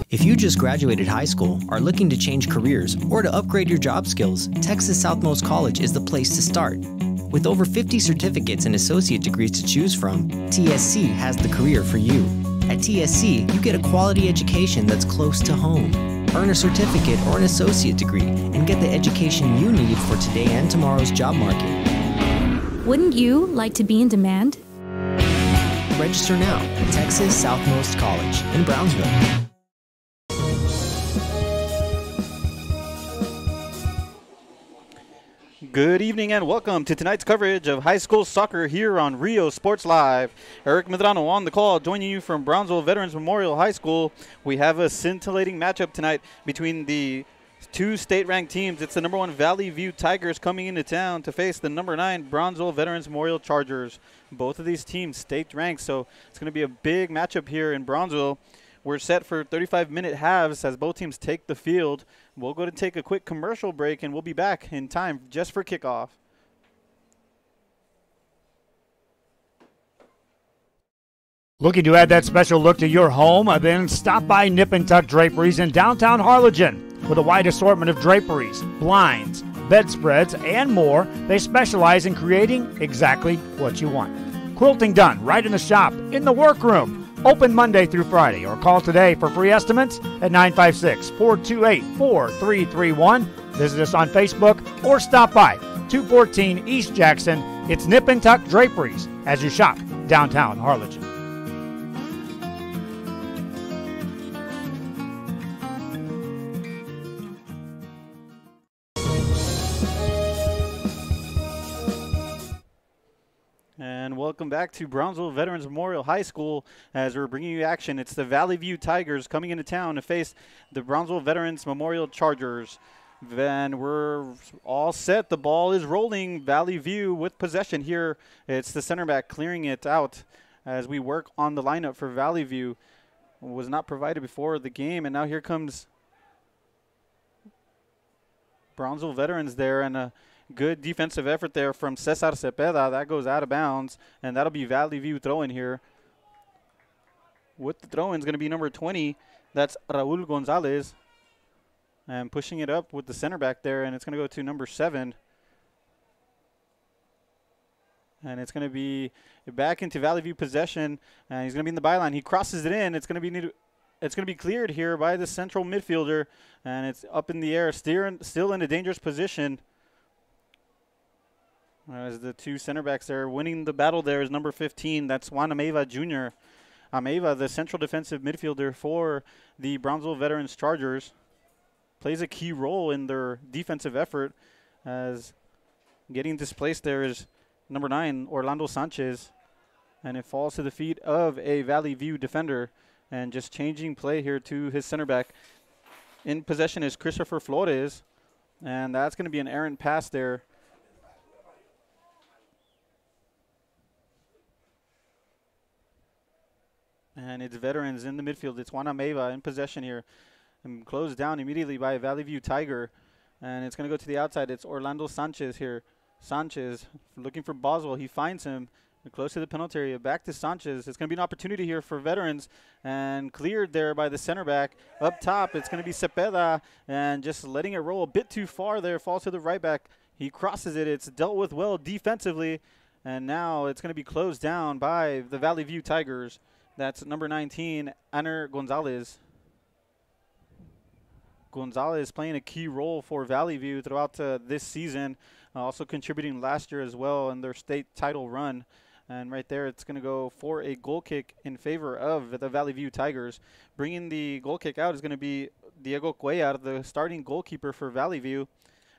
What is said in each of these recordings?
If you just graduated high school, are looking to change careers, or to upgrade your job skills, Texas Southmost College is the place to start. With over 50 certificates and associate degrees to choose from, TSC has the career for you. At TSC, you get a quality education that's close to home. Earn a certificate or an associate degree and get the education you need for today and tomorrow's job market. Wouldn't you like to be in demand? Register now at Texas Southmost College in Brownsville. Good evening and welcome to tonight's coverage of high school soccer here on Rio Sports Live. Eric Medrano on the call, joining you from Brownsville Veterans Memorial High School. We have a scintillating matchup tonight between the two state-ranked teams. It's the number 1 Valley View Tigers coming into town to face the number 9 Brownsville Veterans Memorial Chargers. Both of these teams state-ranked, so it's going to be a big matchup here in Brownsville. We're set for 35-minute halves as both teams take the field. We'll go to take a quick commercial break, and we'll be back in time just for kickoff. Looking to add that special look to your home? Then stop by Nip and Tuck Draperies in downtown Harlingen. With a wide assortment of draperies, blinds, bedspreads, and more, they specialize in creating exactly what you want. Quilting done right in the shop, in the workroom. Open Monday through Friday, or call today for free estimates at 956-428-4331. Visit us on Facebook or stop by 214 East Jackson. It's Nip and Tuck Draperies as you shop downtown Harlingen. And welcome back to Brownsville Veterans Memorial High School as we're bringing you action. It's the Valley View Tigers coming into town to face the Brownsville Veterans Memorial Chargers. Then we're all set. The ball is rolling. Valley View with possession here. It's the center back clearing it out as we work on the lineup for Valley View. Was not provided before the game, and now here comes Brownsville Veterans there, and a good defensive effort there from Cesar Cepeda. That goes out of bounds, and that'll be Valley View throw-in here. With the throw-in is going to be number 20. That's Raul Gonzalez. And pushing it up with the center back there, and it's going to go to number 7. And it's going to be back into Valley View possession, and he's going to be in the byline. He crosses it in. It's going to be cleared here by the central midfielder, and it's up in the air, still in a dangerous position. As the two center backs there winning the battle there is number 15. That's Juan Ameva Jr. Ameva, the central defensive midfielder for the Brownsville Veterans Chargers, plays a key role in their defensive effort, as getting displaced there is number 9, Orlando Sanchez, and it falls to the feet of a Valley View defender. And just changing play here to his center back. In possession is Christopher Flores, and that's going to be an errant pass there. And it's Veterans in the midfield. It's Juan Ameva in possession here. And closed down immediately by a Valley View Tiger. And it's going to go to the outside. It's Orlando Sanchez here. Sanchez looking for Boswell. He finds him close to the penalty area. Back to Sanchez. It's going to be an opportunity here for Veterans. And cleared there by the center back. Up top, it's going to be Cepeda. And just letting it roll a bit too far there. Falls to the right back. He crosses it. It's dealt with well defensively. And now it's going to be closed down by the Valley View Tigers. That's number 19, Aner Gonzalez. Gonzalez playing a key role for Valley View throughout this season, also contributing last year as well in their state title run. And right there, it's going to go for a goal kick in favor of the Valley View Tigers. Bringing the goal kick out is going to be Diego Cuellar, the starting goalkeeper for Valley View.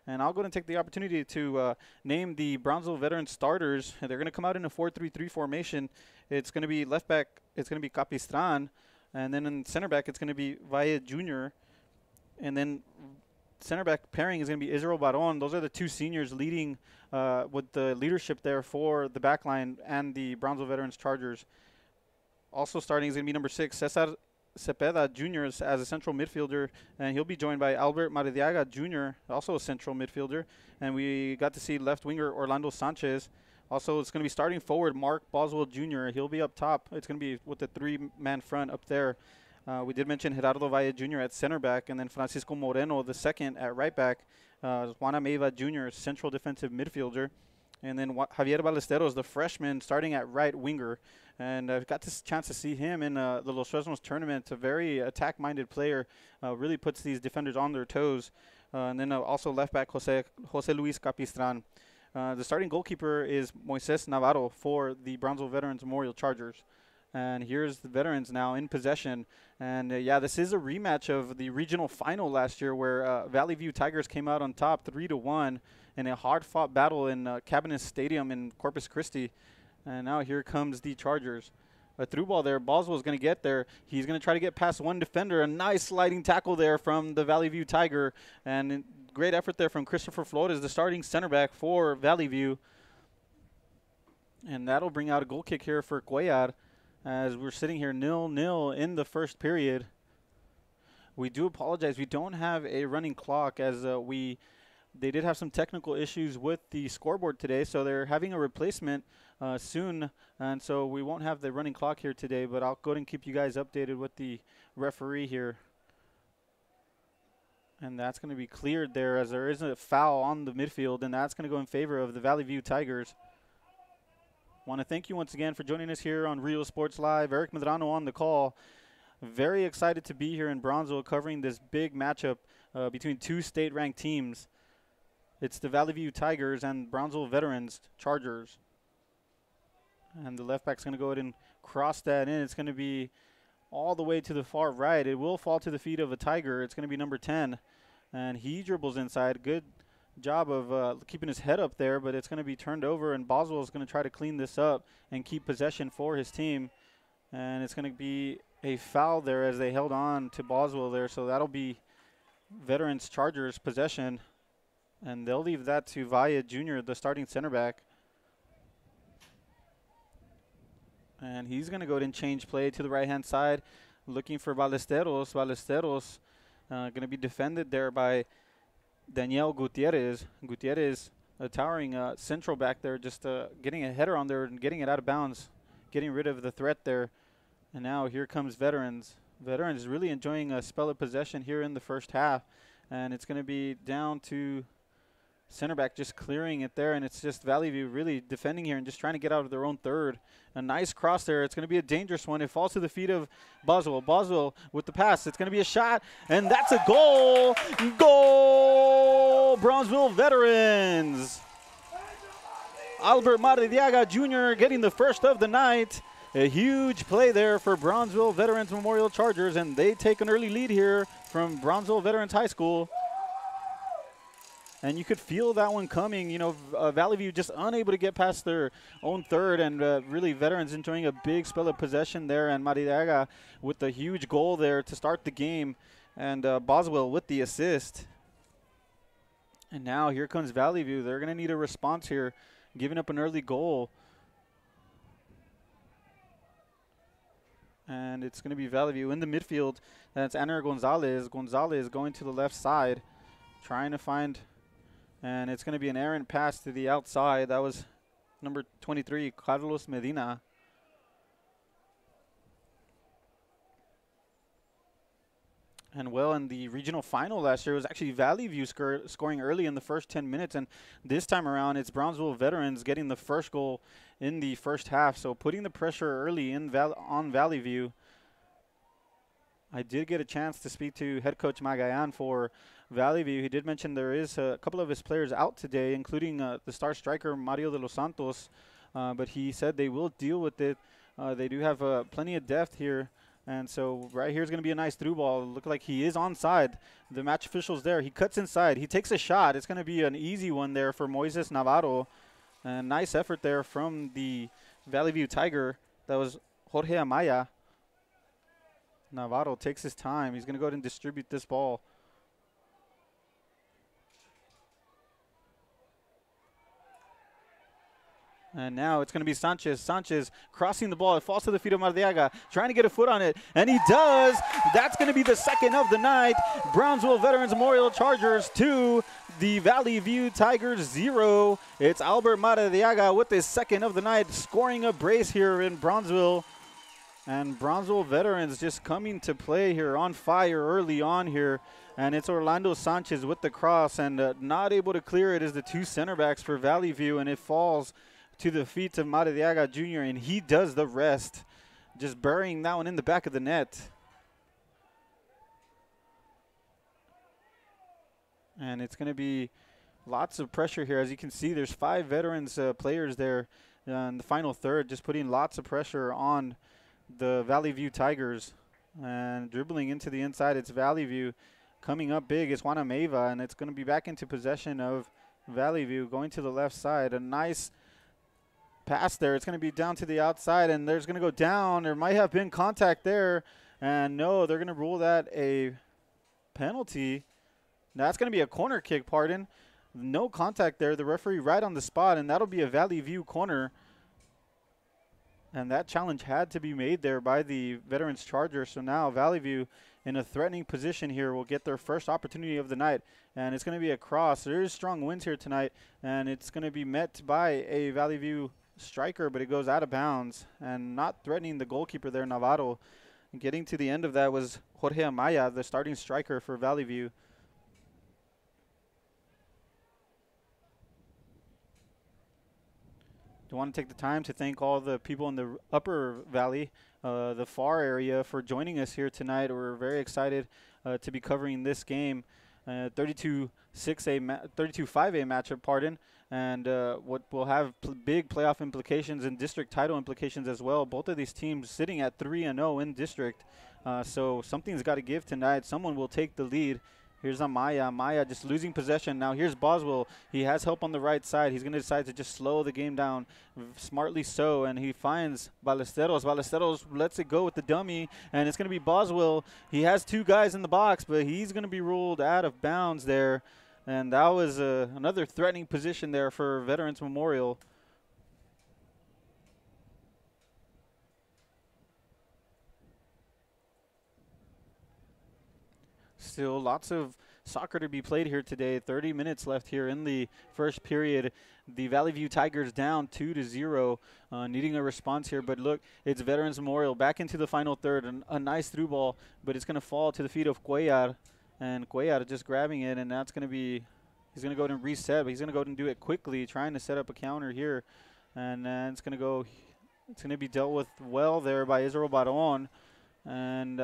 And I'll go and take the opportunity to name the Brownsville Veterans starters. They're going to come out in a 4-3-3 formation. It's going to be left back, it's going to be Capistran. And then in center back, it's going to be Valle Jr. And then center back pairing is going to be Israel Baron. Those are the two seniors leading with the leadership there for the back line and the Brownsville Veterans Chargers. Also starting is going to be number 6, Cesar Cepeda Jr. as a central midfielder, and he'll be joined by Albert Maradiaga Jr., also a central midfielder. And we got to see left winger Orlando Sanchez. Also, it's going to be starting forward Mark Boswell Jr. He'll be up top. It's going to be with the 3-man front up there. We did mention Gerardo Valle Jr. at center back, and then Francisco Moreno, the second, at right back. Juana Meiva Jr., central defensive midfielder. And then Javier Ballesteros, the freshman, starting at right winger. And I've got this chance to see him in the Los Fresnos tournament. A very attack-minded player, really puts these defenders on their toes. And then also left back Jose Luis Capistran. The starting goalkeeper is Moises Navarro for the Brownsville Veterans Memorial Chargers. And here's the Veterans now in possession. And, yeah, this is a rematch of the regional final last year where Valley View Tigers came out on top 3-1 in a hard-fought battle in Cabinet Stadium in Corpus Christi. And now here comes the Chargers. A through ball there. Boswell's going to get there. He's going to try to get past one defender. A nice sliding tackle there from the Valley View Tiger. And great effort there from Christopher Flores, the starting center back for Valley View. And that'll bring out a goal kick here for Cuellar as we're sitting here 0-0 in the first period. We do apologize. We don't have a running clock as they did have some technical issues with the scoreboard today, so they're having a replacement soon, and so we won't have the running clock here today, but I'll go ahead and keep you guys updated with the referee here. And that's going to be cleared there as there is a foul on the midfield, and that's going to go in favor of the Valley View Tigers. Want to thank you once again for joining us here on Real Sports Live. Eric Medrano on the call. Very excited to be here in Brownsville covering this big matchup between two state-ranked teams. It's the Valley View Tigers and Brownsville Veterans Chargers. And the left back's going to go ahead and cross that in. It's going to be all the way to the far right. It will fall to the feet of a Tiger. It's going to be number 10. And he dribbles inside. Good job of keeping his head up there, but it's going to be turned over, and Boswell is going to try to clean this up and keep possession for his team. And it's going to be a foul there as they held on to Boswell there, so that'll be Veterans Chargers possession, and they'll leave that to Valle Jr., the starting center back. And he's going to go ahead and change play to the right-hand side, looking for Ballesteros. Ballesteros going to be defended there by Daniel Gutierrez. Gutierrez, a towering central back there, just getting a header on there and getting it out of bounds, getting rid of the threat there. And now here comes Veterans. Veterans really enjoying a spell of possession here in the first half. And it's going to be down to center back just clearing it there. And it's just Valley View really defending here and just trying to get out of their own third. A nice cross there. It's going to be a dangerous one. It falls to the feet of Boswell. Boswell with the pass. It's going to be a shot. And that's a goal. Goal! Brownsville Veterans. Albert Mardiaga Jr. getting the first of the night. A huge play there for Brownsville Veterans Memorial Chargers, and they take an early lead here from Brownsville Veterans High School. And you could feel that one coming. You know, Valley View just unable to get past their own third, and really Veterans enjoying a big spell of possession there, and Mardiaga with the huge goal there to start the game, and Boswell with the assist. And now here comes Valley View. They're going to need a response here, giving up an early goal. And it's going to be Valley View in the midfield. That's Aner Gonzalez. Gonzalez going to the left side, trying to find, and it's going to be an errant pass to the outside. That was number 23, Carlos Medina. And well, in the regional final last year, it was actually Valley View scoring early in the first 10 minutes. And this time around, it's Brownsville Veterans getting the first goal in the first half. So putting the pressure early on Valley View. I did get a chance to speak to head coach Magayan for Valley View. He did mention there is a couple of his players out today, including the star striker Mario de los Santos. But he said they will deal with it. They do have plenty of depth here. And so right here is going to be a nice through ball. Look like he is onside. The match official's there. He cuts inside. He takes a shot. It's going to be an easy one there for Moises Navarro. And nice effort there from the Valley View Tiger. That was Jorge Amaya. Navarro takes his time. He's going to go ahead and distribute this ball. And now it's going to be Sanchez. Sanchez crossing the ball. It falls to the feet of Mardiaga, trying to get a foot on it. And he does. That's going to be the second of the night. Brownsville Veterans Memorial Chargers 2, the Valley View Tigers 0. It's Albert Mardiaga with his second of the night, scoring a brace here in Brownsville. And Brownsville veterans just coming to play here, on fire early on here. And it's Orlando Sanchez with the cross, and not able to clear it is the two center backs for Valley View, and it falls to the feet of Maradiaga Jr., and he does the rest, just burying that one in the back of the net. And it's going to be lots of pressure here. As you can see, there's 5 veterans players there in the final third, just putting lots of pressure on the Valley View Tigers. And dribbling into the inside, it's Valley View. Coming up big is Juana Meva, and it's going to be back into possession of Valley View, going to the left side. A nice pass there. It's going to be down to the outside, and there's going to go down. There might have been contact there, and no, they're going to rule that a penalty. That's going to be a corner kick, pardon. No contact there. The referee right on the spot, and that'll be a Valley View corner. And that challenge had to be made there by the Veterans Charger. So now Valley View in a threatening position here will get their first opportunity of the night. And it's going to be a cross. There is strong winds here tonight, and it's going to be met by a Valley View striker, but it goes out of bounds and not threatening the goalkeeper there, Navarro. And getting to the end of that was Jorge Amaya, the starting striker for Valley View. I want to take the time to thank all the people in the upper valley, the far area, for joining us here tonight. We're very excited to be covering this game, 32-5A matchup, pardon, and what will have big playoff implications and district title implications as well. Both of these teams sitting at 3-0 in district, so something's got to give tonight. Someone will take the lead. Here's Amaya. Amaya just losing possession. Now here's Boswell. He has help on the right side. He's going to decide to just slow the game down, smartly so, and he finds Ballesteros. Ballesteros lets it go with the dummy, and it's going to be Boswell. He has 2 guys in the box, but he's going to be ruled out of bounds there, and that was another threatening position there for Veterans Memorial. Still lots of soccer to be played here today. 30 minutes left here in the first period. The Valley View Tigers down 2-0, needing a response here. But look, it's Veterans Memorial back into the final third. And a nice through ball, but it's going to fall to the feet of Cuellar. And Cuellar just grabbing it, and that's going to be, he's going to go ahead and reset, but he's going to go ahead and do it quickly, trying to set up a counter here. And it's going to be dealt with well there by Israel Baron. And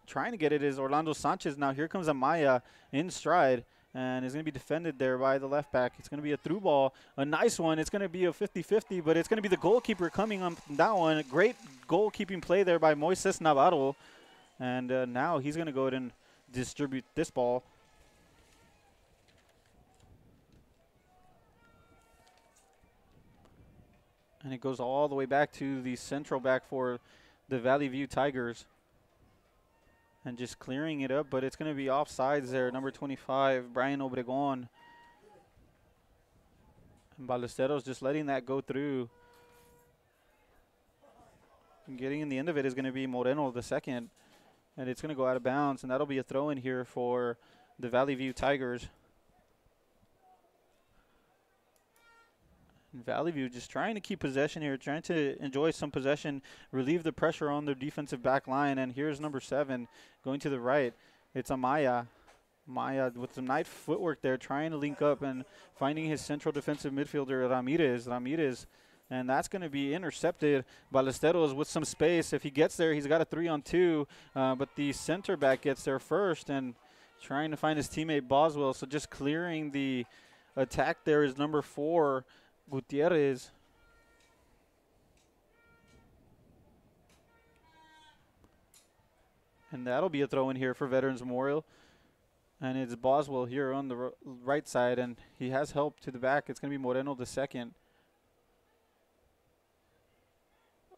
trying to get it is Orlando Sanchez. Now here comes Amaya in stride, and is going to be defended there by the left back. It's going to be a through ball, a nice one. It's going to be a 50-50, but it's going to be the goalkeeper coming on that one. Great goalkeeping play there by Moises Navarro, and now he's going to go ahead and distribute this ball. And it goes all the way back to the central back for the Valley View Tigers. And just clearing it up, but it's going to be offsides there. Number 25, Brian Obregon. And Ballesteros just letting that go through. And getting in the end of it is going to be Moreno the second. And it's going to go out of bounds, and that'll be a throw in here for the Valley View Tigers. And Valley View just trying to keep possession here, trying to enjoy some possession, relieve the pressure on their defensive back line. And here's number 7 going to the right. It's Amaya. Amaya with some nice footwork there, trying to link up and finding his central defensive midfielder, Ramirez. And that's going to be intercepted. Ballesteros with some space. If he gets there, he's got a 3-on-2. But the center back gets there first and trying to find his teammate Boswell. So just clearing the attack there is number 4, Gutierrez. And that'll be a throw in here for Veterans Memorial. And it's Boswell here on the right side, and he has help to the back. It's going to be Moreno the second.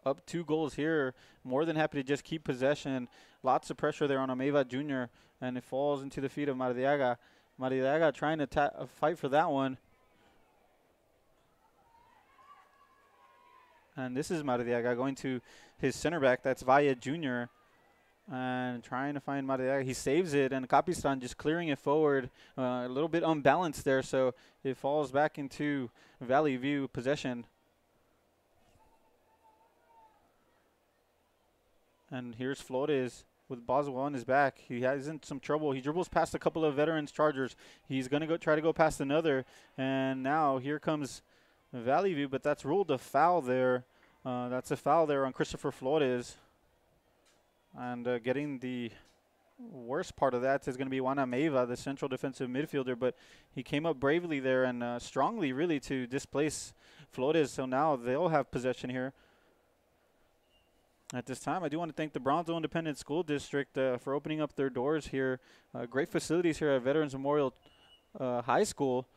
Up 2 goals here. More than happy to just keep possession. Lots of pressure there on Ameva Jr., and it falls into the feet of Maradiaga. Maradiaga trying to fight for that one. And this is Maradiaga going to his center back. That's Valle Jr. And trying to find Maradiaga. He saves it, and Capistan just clearing it forward. A little bit unbalanced there, so it falls back into Valley View possession. And here's Flores with Boswell on his back. He has in some trouble. He dribbles past a couple of veterans Chargers. He's going to try to go past another. And now here comes Valley View, but that's ruled a foul there. That's a foul there on Christopher Flores. And getting the worst part of that is going to be Juan Ameiva, the central defensive midfielder. But he came up bravely there and strongly, really, to displace Flores. So now they'll have possession here. At this time, I do want to thank the Brownsville Independent School District for opening up their doors here. Great facilities here at Veterans Memorial High School.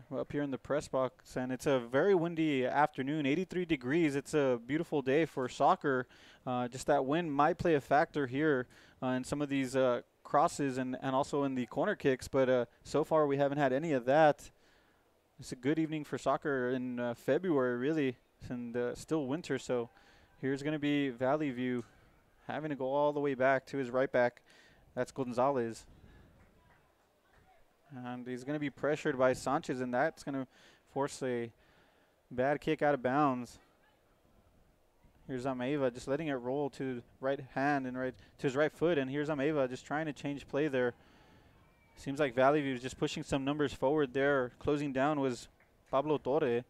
We're up here in the press box, and it's a very windy afternoon, 83 degrees. It's a beautiful day for soccer. Just that wind might play a factor here in some of these crosses and also in the corner kicks, but so far we haven't had any of that. It's a good evening for soccer in February, really, and still winter, so here's going to be Valley View having to go all the way back to his right back. That's Gonzalez. And he's going to be pressured by Sanchez, and that's going to force a bad kick out of bounds. Here's Ameiva just letting it roll to right hand and to his right foot, and here's Ameiva just trying to change play there. Seems like Valley View is just pushing some numbers forward there. Closing down was Pablo Torre.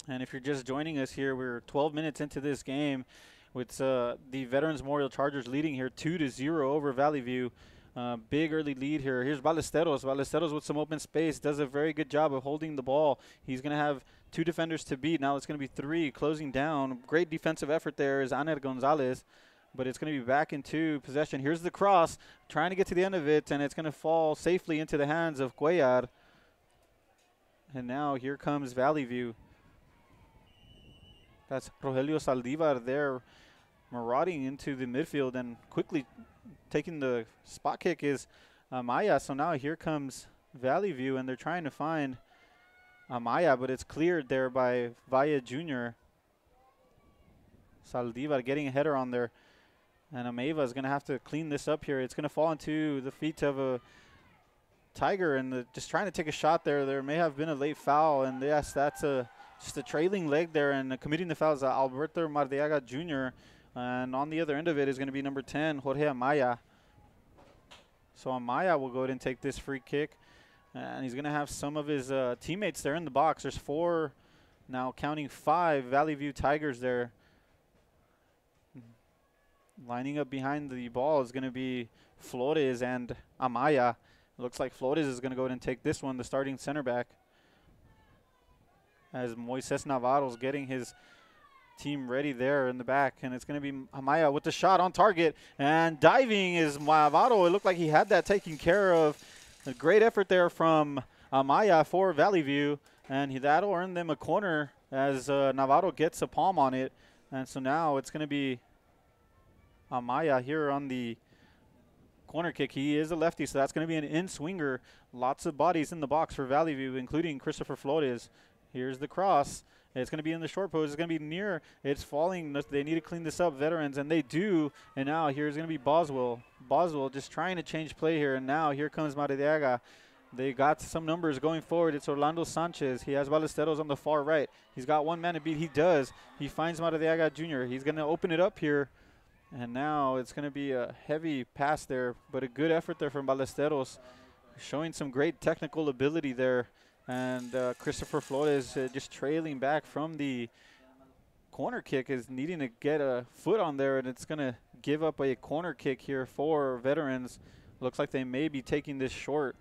And if you're just joining us here, we're 12 minutes into this game with the Veterans Memorial Chargers leading here 2-0 over Valley View. Big early lead here. Here's Ballesteros. Ballesteros with some open space. Does a very good job of holding the ball. He's going to have 2 defenders to beat. Now it's going to be 3 closing down. Great defensive effort there is Aner Gonzalez. But it's going to be back into possession. Here's the cross. Trying to get to the end of it. And it's going to fall safely into the hands of Cuellar. And now here comes Valley View. That's Rogelio Saldivar there marauding into the midfield, and quickly taking the spot kick is Amaya. So now here comes Valley View, and they're trying to find Amaya, but it's cleared there by Valle Jr. Saldivar getting a header on there, and Ameiva is going to have to clean this up here. It's going to fall into the feet of a Tiger, and just trying to take a shot there. There may have been a late foul, and yes, that's just a trailing leg there, and committing the foul is Alberto Mardiaga Jr., and on the other end of it is going to be number 10, Jorge Amaya. So Amaya will go ahead and take this free kick, and he's going to have some of his teammates there in the box. There's 4, now counting 5 Valley View Tigers there. Lining up behind the ball is going to be Flores and Amaya. It looks like Flores is going to go ahead and take this one, the starting center back, as Moises Navarro's getting his team ready there in the back. And it's going to be Amaya with the shot on target. And diving is Navarro. It looked like he had that taken care of. A great effort there from Amaya for Valley View. And that'll earn them a corner as Navarro gets a palm on it. And so now it's going to be Amaya here on the corner kick. He is a lefty, so that's going to be an in-swinger. Lots of bodies in the box for Valley View, including Christopher Flores. Here's the cross. It's going to be in the short post. It's going to be near. It's falling. They need to clean this up, Veterans, and they do. And now here's going to be Boswell. Boswell just trying to change play here, and now here comes Maradiaga. They got some numbers going forward. It's Orlando Sanchez. He has Ballesteros on the far right. He's got one man to beat. He does. He finds Maradiaga Jr. He's going to open it up here. And now it's going to be a heavy pass there, but a good effort there from Ballesteros, showing some great technical ability there. And Christopher Flores just trailing back from the corner kick, is needing to get a foot on there, and it's going to give up a corner kick here for Veterans. Looks like they may be taking this short.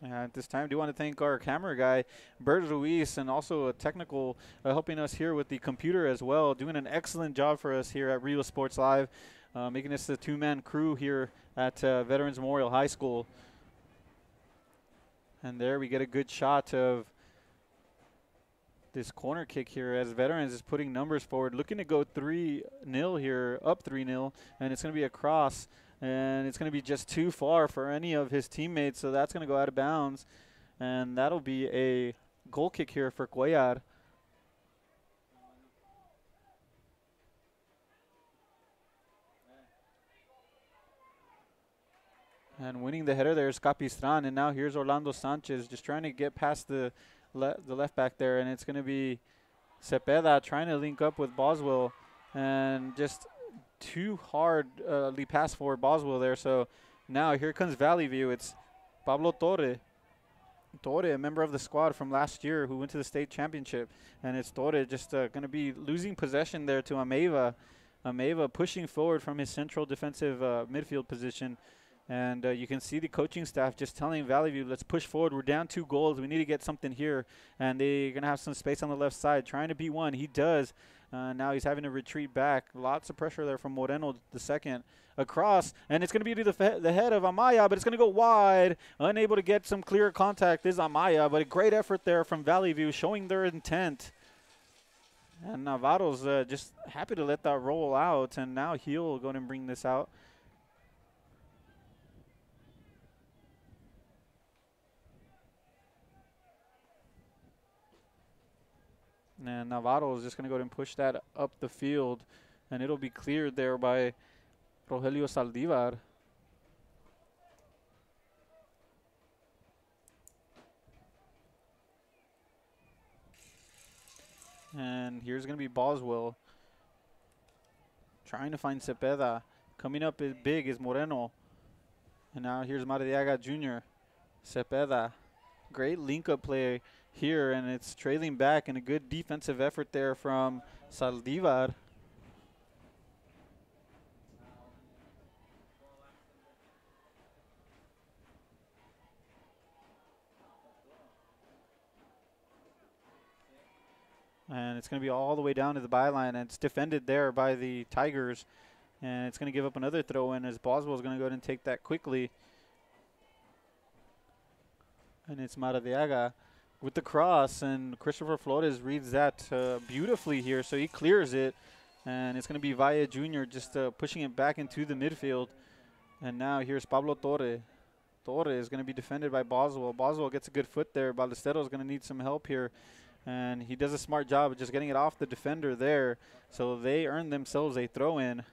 At this time, I do want to thank our camera guy, Bert Ruiz, and also a technical helping us here with the computer as well, doing an excellent job for us here at Real Sports Live, making this the 2-man crew here at Veterans Memorial High School. And there we get a good shot of this corner kick here as Veterans is putting numbers forward, looking to go 3-0 here, up 3-0, and it's going to be a cross. And it's going to be just too far for any of his teammates, so that's going to go out of bounds. And that'll be a goal kick here for Cuellar. And winning the header there is Capistran. And now here's Orlando Sanchez just trying to get past the the left back there, and it's going to be Cepeda trying to link up with Boswell, and just too hardly pass for Boswell there. So now here comes Valley View. It's Pablo Torre, a member of the squad from last year who went to the state championship, and it's Torre just going to be losing possession there to Ameiva. Ameiva pushing forward from his central defensive midfield position. And you can see the coaching staff just telling Valley View, let's push forward. We're down 2 goals. We need to get something here. And they're going to have some space on the left side, trying to beat one. He does. Now he's having to retreat back. Lots of pressure there from Moreno, the second. Across, and it's going to be to the head of Amaya, but it's going to go wide. Unable to get some clear contact is Amaya, but a great effort there from Valley View, showing their intent. And Navarro's just happy to let that roll out, and now he'll go and bring this out. And Navarro is just going to go ahead and push that up the field, and it'll be cleared there by Rogelio Saldivar. And here's going to be Boswell trying to find Cepeda. Coming up is big is Moreno. And now here's Maradiaga Jr. Cepeda. Great link-up play here, and it's trailing back, and a good defensive effort there from Saldivar. And it's going to be all the way down to the byline, and it's defended there by the Tigers. And it's going to give up another throw-in as Boswell's going to go ahead and take that quickly. And it's Maradiaga with the cross, and Christopher Flores reads that beautifully here, so he clears it. And it's going to be Valle Jr. just pushing it back into the midfield. And now here's Pablo Torre. Torre is going to be defended by Boswell. Boswell gets a good foot there. Ballesteros is going to need some help here. And he does a smart job of just getting it off the defender there. So they earn themselves a throw-in.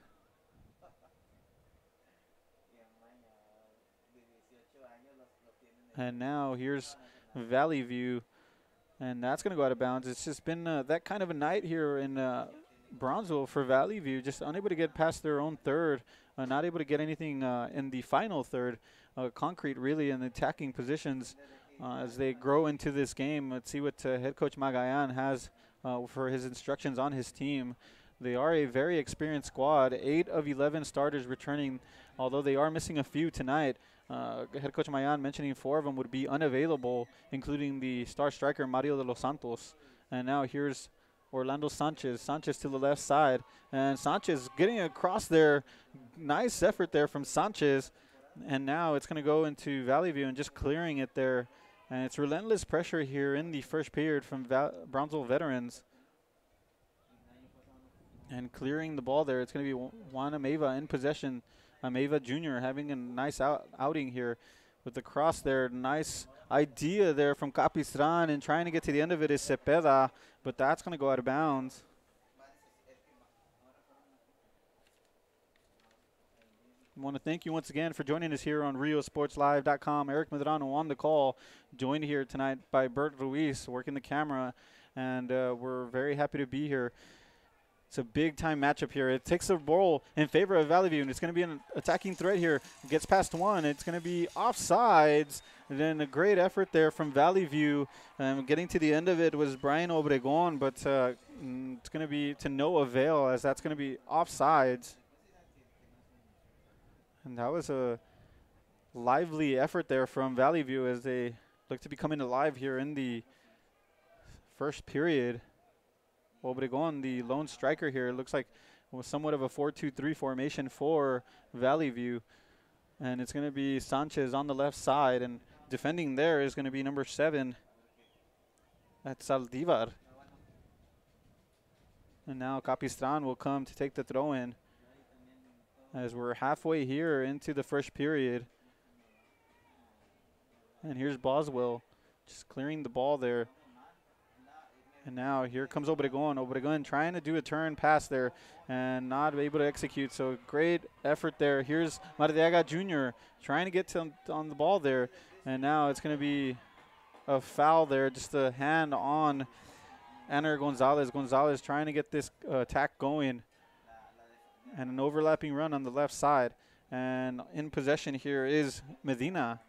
And now here's Valley View. And that's going to go out of bounds. It's just been that kind of a night here in Brownsville for Valley View. Just unable to get past their own third. Not able to get anything in the final third. Concrete really in the attacking positions. As they grow into this game, let's see what head coach Magayan has for his instructions on his team. They are a very experienced squad, 8 of 11 starters returning, although they are missing a few tonight. Head coach Magayan mentioning 4 of them would be unavailable, including the star striker Mario de los Santos. And now here's Orlando Sanchez. Sanchez to the left side, and Sanchez getting across there. Nice effort there from Sanchez. And now it's going to go into Valley View and just clearing it there. And it's relentless pressure here in the first period from Brownsville veterans. And clearing the ball there, it's going to be Juan Ameiva in possession. Ameiva Jr. having a nice outing here with the cross there. Nice idea there from Capistran, and trying to get to the end of it is Cepeda, but that's going to go out of bounds. I want to thank you once again for joining us here on RioSportsLive.com. Eric Medrano on the call, joined here tonight by Bert Ruiz, working the camera, and we're very happy to be here. It's a big-time matchup here. It takes the ball in favor of Valley View, and it's going to be an attacking threat here. It gets past one. It's going to be offsides, and then a great effort there from Valley View. Getting to the end of it was Brian Obregon, but it's going to be to no avail, as that's going to be offsides. And that was a lively effort there from Valley View as they look to be coming alive here in the first period. Obregon, the lone striker here, looks like was somewhat of a 4-2-3 formation for Valley View. And it's going to be Sanchez on the left side, and defending there is going to be number 7. That's Saldivar. And now Capistran will come to take the throw-in, as we're halfway here into the first period. And here's Boswell just clearing the ball there. And now here comes Obregon. Obregon trying to do a turn pass there and not able to execute. So great effort there. Here's Maradiaga Jr. trying to get on the ball there. And now it's going to be a foul there, just a hand on Aner Gonzalez. Gonzalez trying to get this attack going, and an overlapping run on the left side. And in possession here is Medina,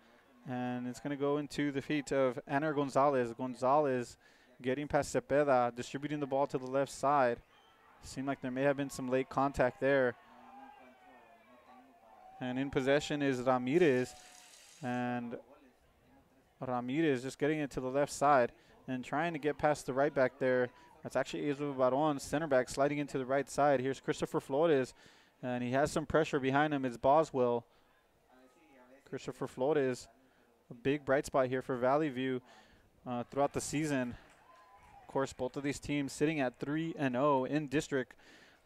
and it's going to go into the feet of Aner Gonzalez. Gonzalez getting past Cepeda, distributing the ball to the left side. Seemed like there may have been some late contact there. And in possession is Ramirez, and Ramirez just getting it to the left side and trying to get past the right back there. That's actually Israel Baron, center back, sliding into the right side. Here's Christopher Flores, and he has some pressure behind him. It's Boswell. Christopher Flores, a big bright spot here for Valley View throughout the season. Of course, both of these teams sitting at 3-0 in district.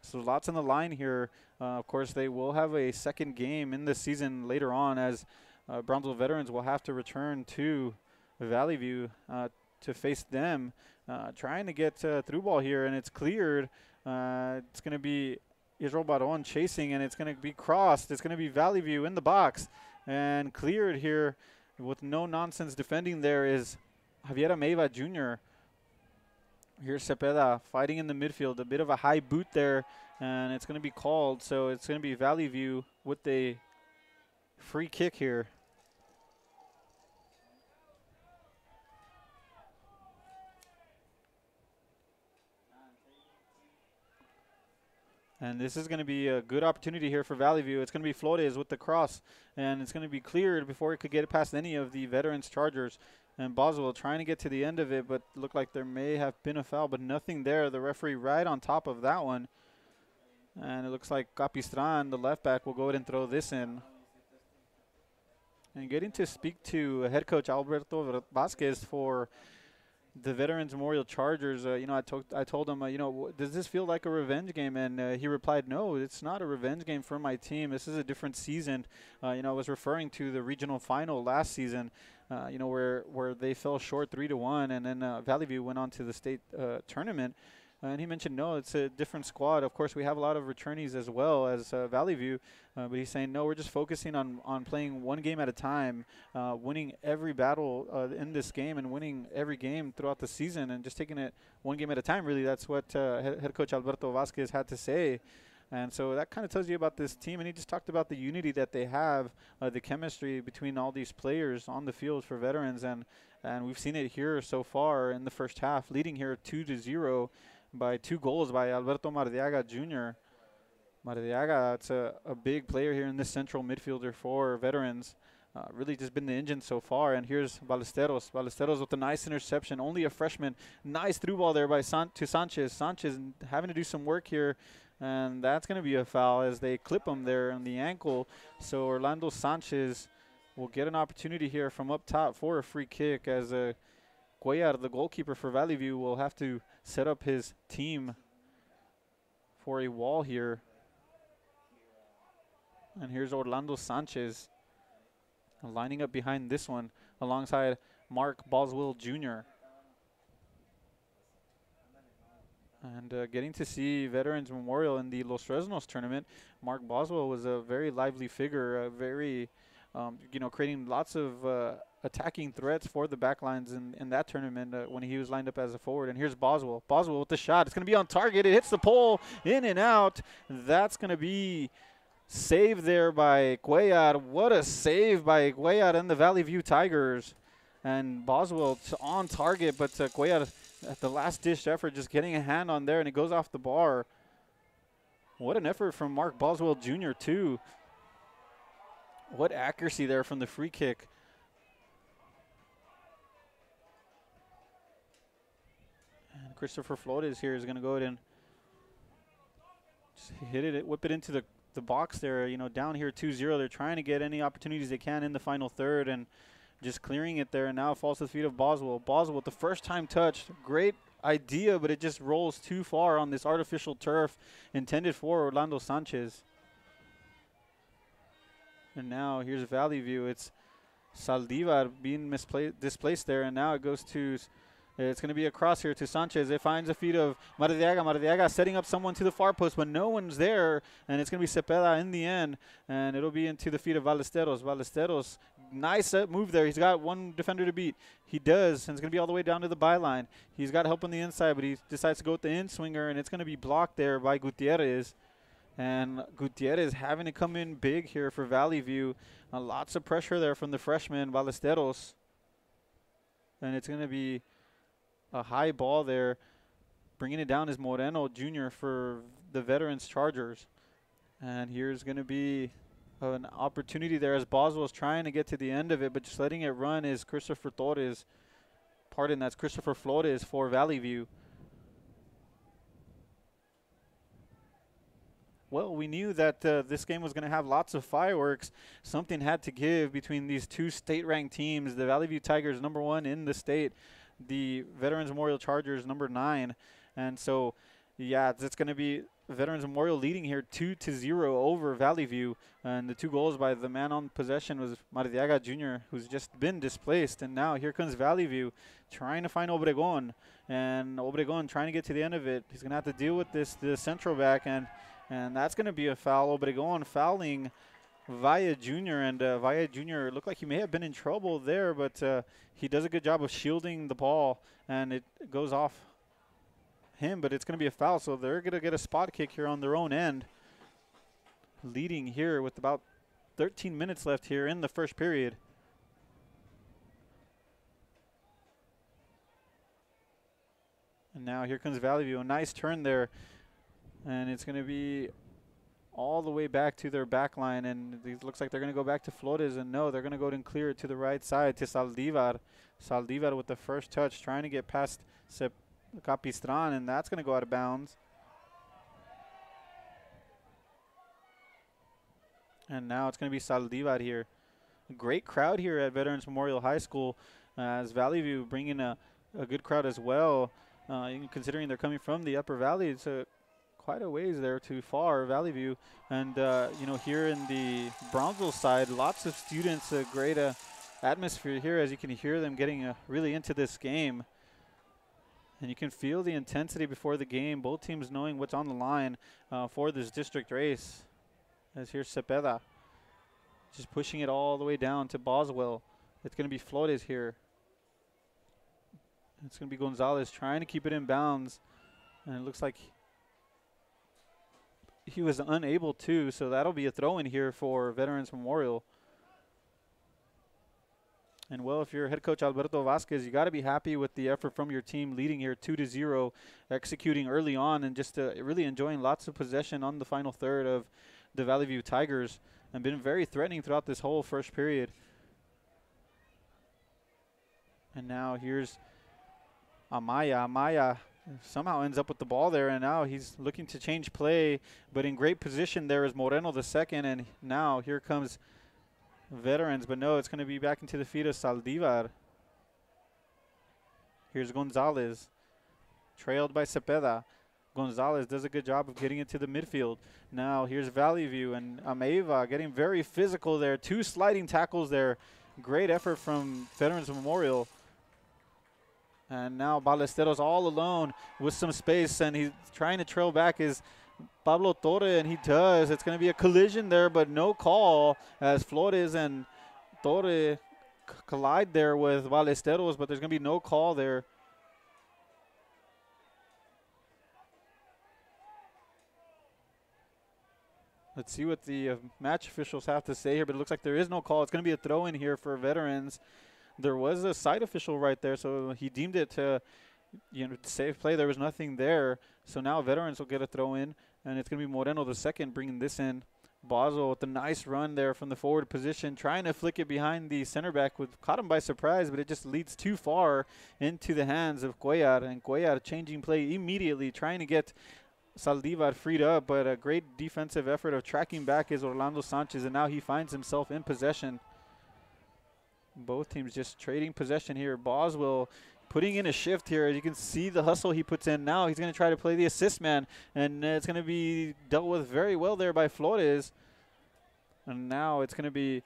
So lots on the line here. Of course, they will have a second game in this season later on, as Brownsville veterans will have to return to Valley View to face them. Trying to get through ball here, and it's cleared. It's going to be Israel Baron chasing, and it's going to be crossed. It's going to be Valley View in the box, and cleared here with no nonsense defending there is Javier Ameiva Jr. Here's Cepeda fighting in the midfield. A bit of a high boot there, and it's going to be called. So it's going to be Valley View with a free kick here. And this is going to be a good opportunity here for Valley View. It's going to be Flores with the cross, and it's going to be cleared before it could get past any of the veterans Chargers. And Boswell trying to get to the end of it, but looked like there may have been a foul, but nothing there. The referee right on top of that one. And it looks like Capistran, the left back, will go ahead and throw this in. And getting to speak to head coach Alberto Vasquez for the Veterans Memorial Chargers, I told him, does this feel like a revenge game? And he replied, no, it's not a revenge game for my team. This is a different season. I was referring to the regional final last season, where they fell short 3-1, and then Valley View went on to the state tournament. And he mentioned, no, it's a different squad. Of course, we have a lot of returnees as well as Valley View, but he's saying, no, we're just focusing on playing one game at a time, winning every battle in this game and winning every game throughout the season and just taking it one game at a time, really. That's what head coach Alberto Vasquez had to say. And so that kind of tells you about this team. And he just talked about the unity that they have, the chemistry between all these players on the field for veterans. And we've seen it here so far in the first half, leading here 2-0 by 2 goals by Alberto Mardiaga Jr. Mardiaga, it's a big player here in this central midfielder for veterans. Really just been the engine so far. And here's Ballesteros. Ballesteros with a nice interception. Only a freshman. Nice through ball there by Sanchez. Sanchez having to do some work here. And that's going to be a foul as they clip him there on the ankle. So Orlando Sanchez will get an opportunity here from up top for a free kick, as Cuellar, the goalkeeper for Valley View, will have to set up his team for a wall here. And here's Orlando Sanchez lining up behind this one alongside Mark Boswell Jr. And getting to see Veterans Memorial in the Los Fresnos tournament, Mark Boswell was a very lively figure, very, creating lots of attacking threats for the backlines in that tournament when he was lined up as a forward. And here's Boswell. Boswell with the shot. It's going to be on target. It hits the pole, in and out. That's going to be saved there by Cuellar. What a save by Cuellar and the Valley View Tigers. And Boswell on target, but Cuellar at the last dish effort just getting a hand on there, and it goes off the bar. What an effort from Mark Boswell Jr. too. What accuracy there from the free kick. And Christopher Flores here is going to go ahead and just hit it, whip it into the box there. Down here 2-0. They're trying to get any opportunities they can in the final third, and just clearing it there, and now it falls to the feet of Boswell. Boswell with the first time touch. Great idea, but it just rolls too far on this artificial turf intended for Orlando Sanchez. And now here's Valley View. It's Saldivar being displaced there, and now it goes to, it's going to be a cross here to Sanchez. It finds the feet of Mardiaga. Mardiaga setting up someone to the far post, but no one's there, and it's going to be Cepeda in the end, and it'll be into the feet of Ballesteros. Ballesteros nice move there. He's got one defender to beat. He does, and it's going to be all the way down to the byline. He's got help on the inside, but he decides to go with the in-swinger, and it's going to be blocked there by Gutierrez. And Gutierrez having to come in big here for Valley View. Lots of pressure there from the freshman, Ballesteros. And it's going to be a high ball there. Bringing it down is Moreno Jr. for the Veterans Chargers. And here's going to be an opportunity there as Boswell's trying to get to the end of it, but just letting it run is Christopher Torres. Pardon, that's Christopher Flores for Valley View. Well, we knew that this game was going to have lots of fireworks. Something had to give between these two state-ranked teams. The Valley View Tigers, #1 in the state. The Veterans Memorial Chargers, #9. And so, yeah, it's going to be Veterans Memorial leading here 2-0 over Valley View. And the 2 goals by the man on possession was Mardiaga Jr., who's just been displaced. And now here comes Valley View trying to find Obregon. And Obregon trying to get to the end of it. He's going to have to deal with this, the central back. And that's going to be a foul. Obregon fouling Valle Jr. And Valle Jr. looked like he may have been in trouble there, but he does a good job of shielding the ball. And it goes off him, but it's going to be a foul. So they're going to get a spot kick here on their own end. Leading here with about 13 minutes left here in the first period. And now here comes Valley View. A nice turn there. And it's going to be all the way back to their back line. And it looks like they're going to go back to Flores. And no, they're going to go and clear it to the right side to Saldivar. Saldivar with the first touch, trying to get past Capistran. And that's going to go out of bounds. And now it's going to be Saldivar here. A great crowd here at Veterans Memorial High School. As Valley View bringing a good crowd as well. Considering they're coming from the Upper Valley, it's quite a ways there too far, Valley View. And, you know, here in the Brownsville side, lots of students, a great atmosphere here as you can hear them getting really into this game. And you can feel the intensity before the game, both teams knowing what's on the line for this district race. As here's Cepeda, just pushing it all the way down to Boswell. It's going to be Flores here. It's going to be Gonzalez trying to keep it in bounds. And it looks like he was unable to, so that'll be a throw in here for Veterans Memorial. And well, if you're head coach Alberto Vasquez, you got to be happy with the effort from your team leading here 2-0, executing early on and just really enjoying lots of possession on the final third of the Valley View Tigers and been very threatening throughout this whole first period. And now here's Amaya. Amaya somehow ends up with the ball there, and now he's looking to change play, but in great position there is Moreno the second, and now here comes Veterans, but no, it's going to be back into the feet of Saldivar. Here's Gonzalez, trailed by Cepeda. Gonzalez does a good job of getting it to the midfield. Now here's Valley View, and Ameiva getting very physical there. 2 sliding tackles there. Great effort from Veterans Memorial. And now Ballesteros all alone with some space, and he's trying to trail back is Pablo Torre, and he does. It's going to be a collision there, but no call as Flores and Torre collide there with Ballesteros, but there's going to be no call there. Let's see what the match officials have to say here, but it looks like there is no call. It's going to be a throw in here for Veterans. There was a side official right there, so he deemed it to, safe play. There was nothing there. So now Veterans will get a throw in, and it's going to be Moreno the second bringing this in. Boswell with a nice run there from the forward position, trying to flick it behind the center back. Caught him by surprise, but it just leads too far into the hands of Cuellar. And Cuellar changing play immediately, trying to get Saldivar freed up, but a great defensive effort of tracking back is Orlando Sanchez, and now he finds himself in possession. Both teams just trading possession here. Boswell putting in a shift here. As you can see the hustle he puts in. Now he's going to try to play the assist man, and it's going to be dealt with very well there by Flores. And now it's going to be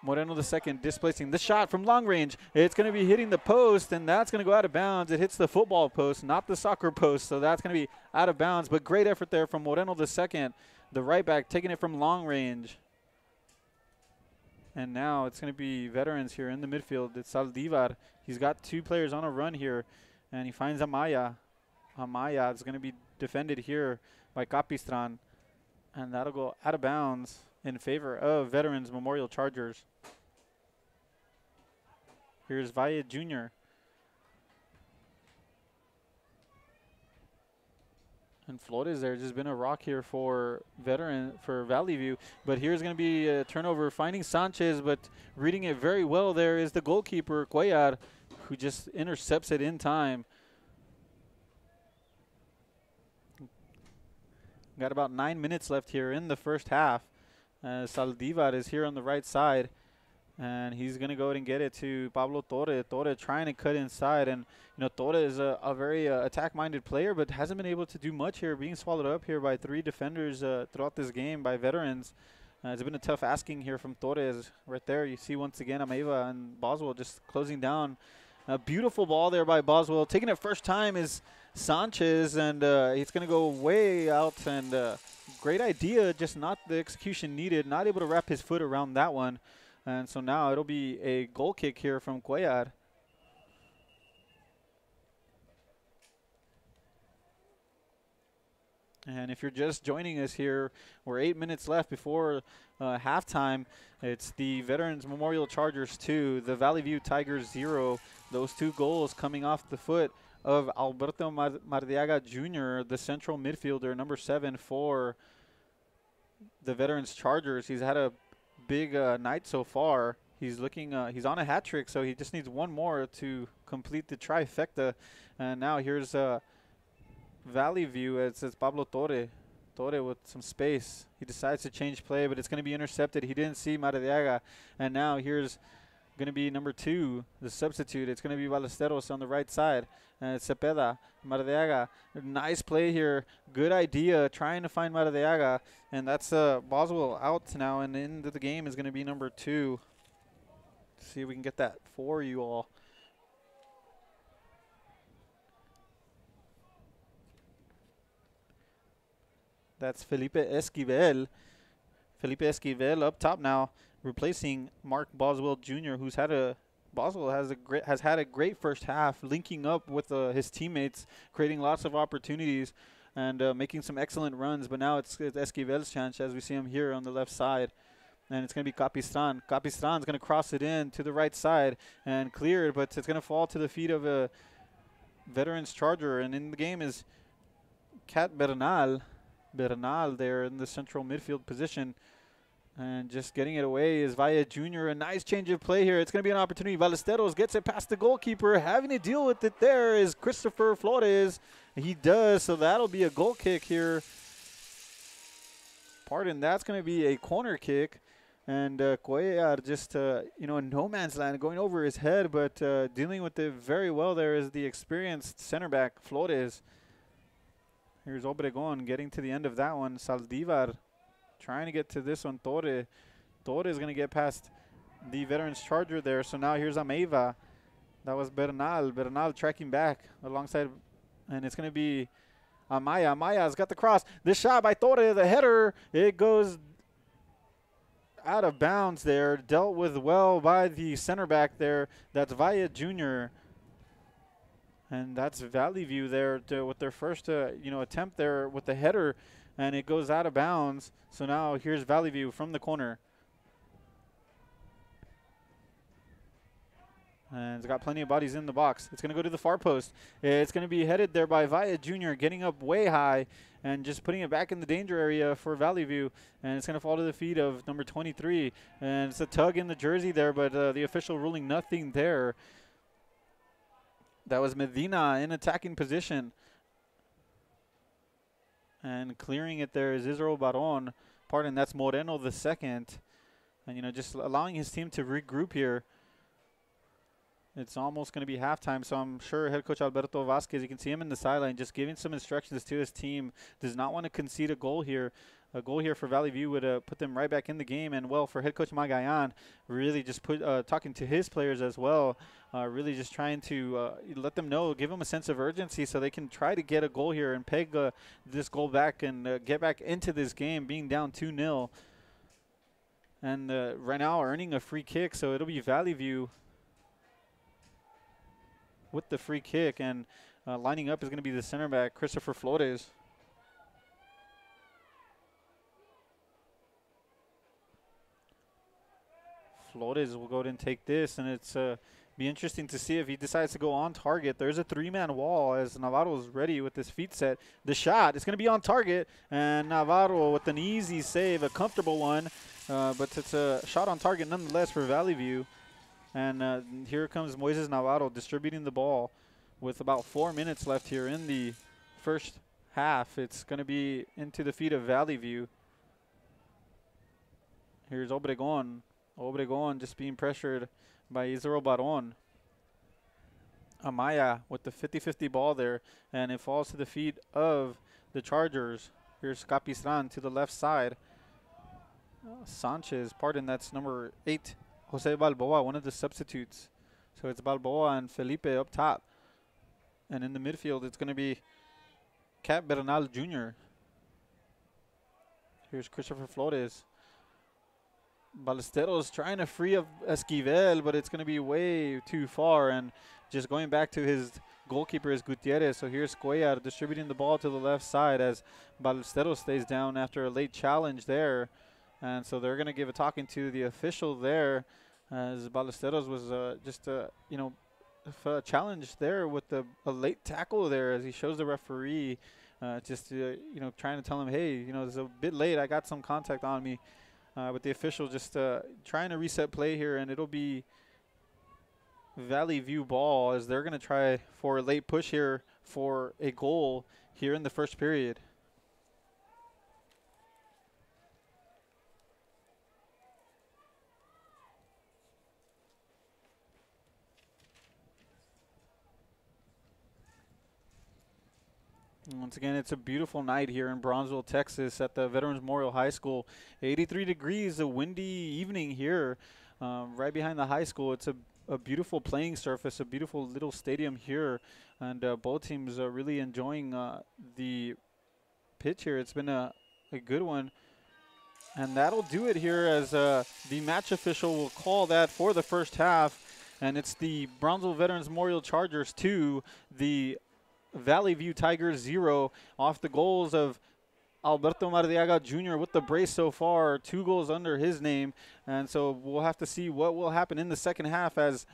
Moreno the second displacing the shot from long range. It's going to be hitting the post, and that's going to go out of bounds. It hits the football post, not the soccer post, so that's going to be out of bounds. But great effort there from Moreno the second, the right back, taking it from long range. And now it's going to be veterans here in the midfield. It's Saldivar. He's got 2 players on a run here, and he finds Amaya. Amaya is going to be defended here by Capistran, and that'll go out of bounds in favor of Veterans Memorial Chargers. Here's Valle Jr. And Flores, there's just been a rock here for Valley View. But here's going to be a turnover, finding Sanchez, but reading it very well there is the goalkeeper, Cuellar, who just intercepts it in time. Got about 9 minutes left here in the first half. Saldivar is here on the right side, and he's going to go ahead and get it to Pablo Torre. Torre trying to cut inside, and Torre is a very attack-minded player, but hasn't been able to do much here, being swallowed up here by 3 defenders throughout this game by veterans. It's been a tough asking here from Torres. Right there, you see once again Ameva and Boswell just closing down. A beautiful ball there by Boswell. Taking it first time is Sanchez, and he's going to go way out, and great idea, just not the execution needed. Not able to wrap his foot around that one. And so now it'll be a goal kick here from Cuellar. And if you're just joining us here, we're 8 minutes left before halftime. It's the Veterans Memorial Chargers 2, the Valley View Tigers 0. Those 2 goals coming off the foot of Alberto Mardiaga Jr., the central midfielder, number 7 for the Veterans Chargers. He's had a big night so far. He's looking, he's on a hat trick, so he just needs 1 more to complete the trifecta. And now here's Valley View. It's Pablo Torre. Torre with some space. He decides to change play, but it's going to be intercepted. He didn't see Maradiaga. And now here's going to be number 2, the substitute. It's going to be Ballesteros on the right side. And it's Cepeda. Maradiaga. Nice play here. Good idea. Trying to find Maradiaga. And that's Boswell out now. And into the game is going to be number 2. Let's see if we can get that for you all. That's Felipe Esquivel. Felipe Esquivel up top now, replacing Mark Boswell Jr., who's had a Boswell has had a great first half, linking up with his teammates, creating lots of opportunities, and making some excellent runs. But now it's Esquivel's chance, as we see him here on the left side, and it's going to be Capistran. Capistran's going to cross it in to the right side and clear it, but it's going to fall to the feet of a Veterans Charger. And in the game is Cat Bernal. Bernal there in the central midfield position, and just getting it away is Valle Jr. A nice change of play here. It's going to be an opportunity. Ballesteros gets it past the goalkeeper. Having to deal with it there is Christopher Flores. He does, so that'll be a goal kick here. Pardon, that's going to be a corner kick. And Cuellar just, in no man's land, going over his head, but dealing with it very well there is the experienced center back, Flores. Here's Obregon getting to the end of that one. Saldivar trying to get to this one. Torre. Torre is going to get past the Veterans Charger there. So now here's Ameiva. That was Bernal. Bernal tracking back alongside. And it's going to be Amaya. Amaya's got the cross. This shot by Torre, the header. It goes out of bounds there. Dealt with well by the center back there. That's Valle Jr., and that's Valley View there with their first, attempt there with the header, and it goes out of bounds. So now here's Valley View from the corner. And it's got plenty of bodies in the box. It's going to go to the far post. It's going to be headed there by Valle Jr., getting up way high and just putting it back in the danger area for Valley View. And it's going to fall to the feet of number 23. And it's a tug in the jersey there, but the official ruling nothing there. That was Medina in attacking position. And clearing it there is Israel Baron. Pardon, that's Moreno the second. And, just allowing his team to regroup here. It's almost going to be halftime, so I'm sure head coach Alberto Vasquez, you can see him in the sideline just giving some instructions to his team. Does not want to concede a goal here. A goal here for Valley View would put them right back in the game. And, well, for head coach Magayan, really just talking to his players as well, really just trying to let them know, give them a sense of urgency so they can try to get a goal here and peg this goal back and get back into this game being down 2-0. And right now earning a free kick, so it'll be Valley View with the free kick. And lining up is going to be the center back, Christopher Flores. Flores will go ahead and take this, and it's be interesting to see if he decides to go on target. There's a 3-man wall as Navarro is ready with his feet set. The shot is going to be on target, and Navarro with an easy save, a comfortable one, but it's a shot on target nonetheless for Valley View. And here comes Moises Navarro distributing the ball with about 4 minutes left here in the first half. It's going to be into the feet of Valley View. Here's Obregon. Obregon just being pressured by Israel Baron. Amaya with the 50-50 ball there, and it falls to the feet of the Chargers. Here's Capisran to the left side. Sanchez, that's number 8. Jose Balboa, one of the substitutes. So it's Balboa and Felipe up top. And in the midfield, it's going to be Cat Bernal Jr. Here's Christopher Flores. Ballesteros trying to free up Esquivel, but it's going to be way too far. And just going back to his goalkeeper is Gutierrez. So here's Cuellar distributing the ball to the left side as Ballesteros stays down after a late challenge there. And so they're going to give a talking to the official there as Ballesteros was challenged there with a late tackle there as he shows the referee trying to tell him, hey, it's a bit late. I got some contact on me. But the official just trying to reset play here, and it'll be Valley View ball as they're going to try for a late push here for a goal here in the first period. Once again, it's a beautiful night here in Brownsville, Texas at the Veterans Memorial High School. 83 degrees, a windy evening here right behind the high school. It's a beautiful playing surface, a beautiful little stadium here. And both teams are really enjoying the pitch here. It's been a good one. And that'll do it here as the match official will call that for the first half. And it's the Brownsville Veterans Memorial Chargers 2, the Valley View Tigers 0 off the goals of Alberto Mardiaga Jr. with the brace so far, 2 goals under his name. And so we'll have to see what will happen in the second half as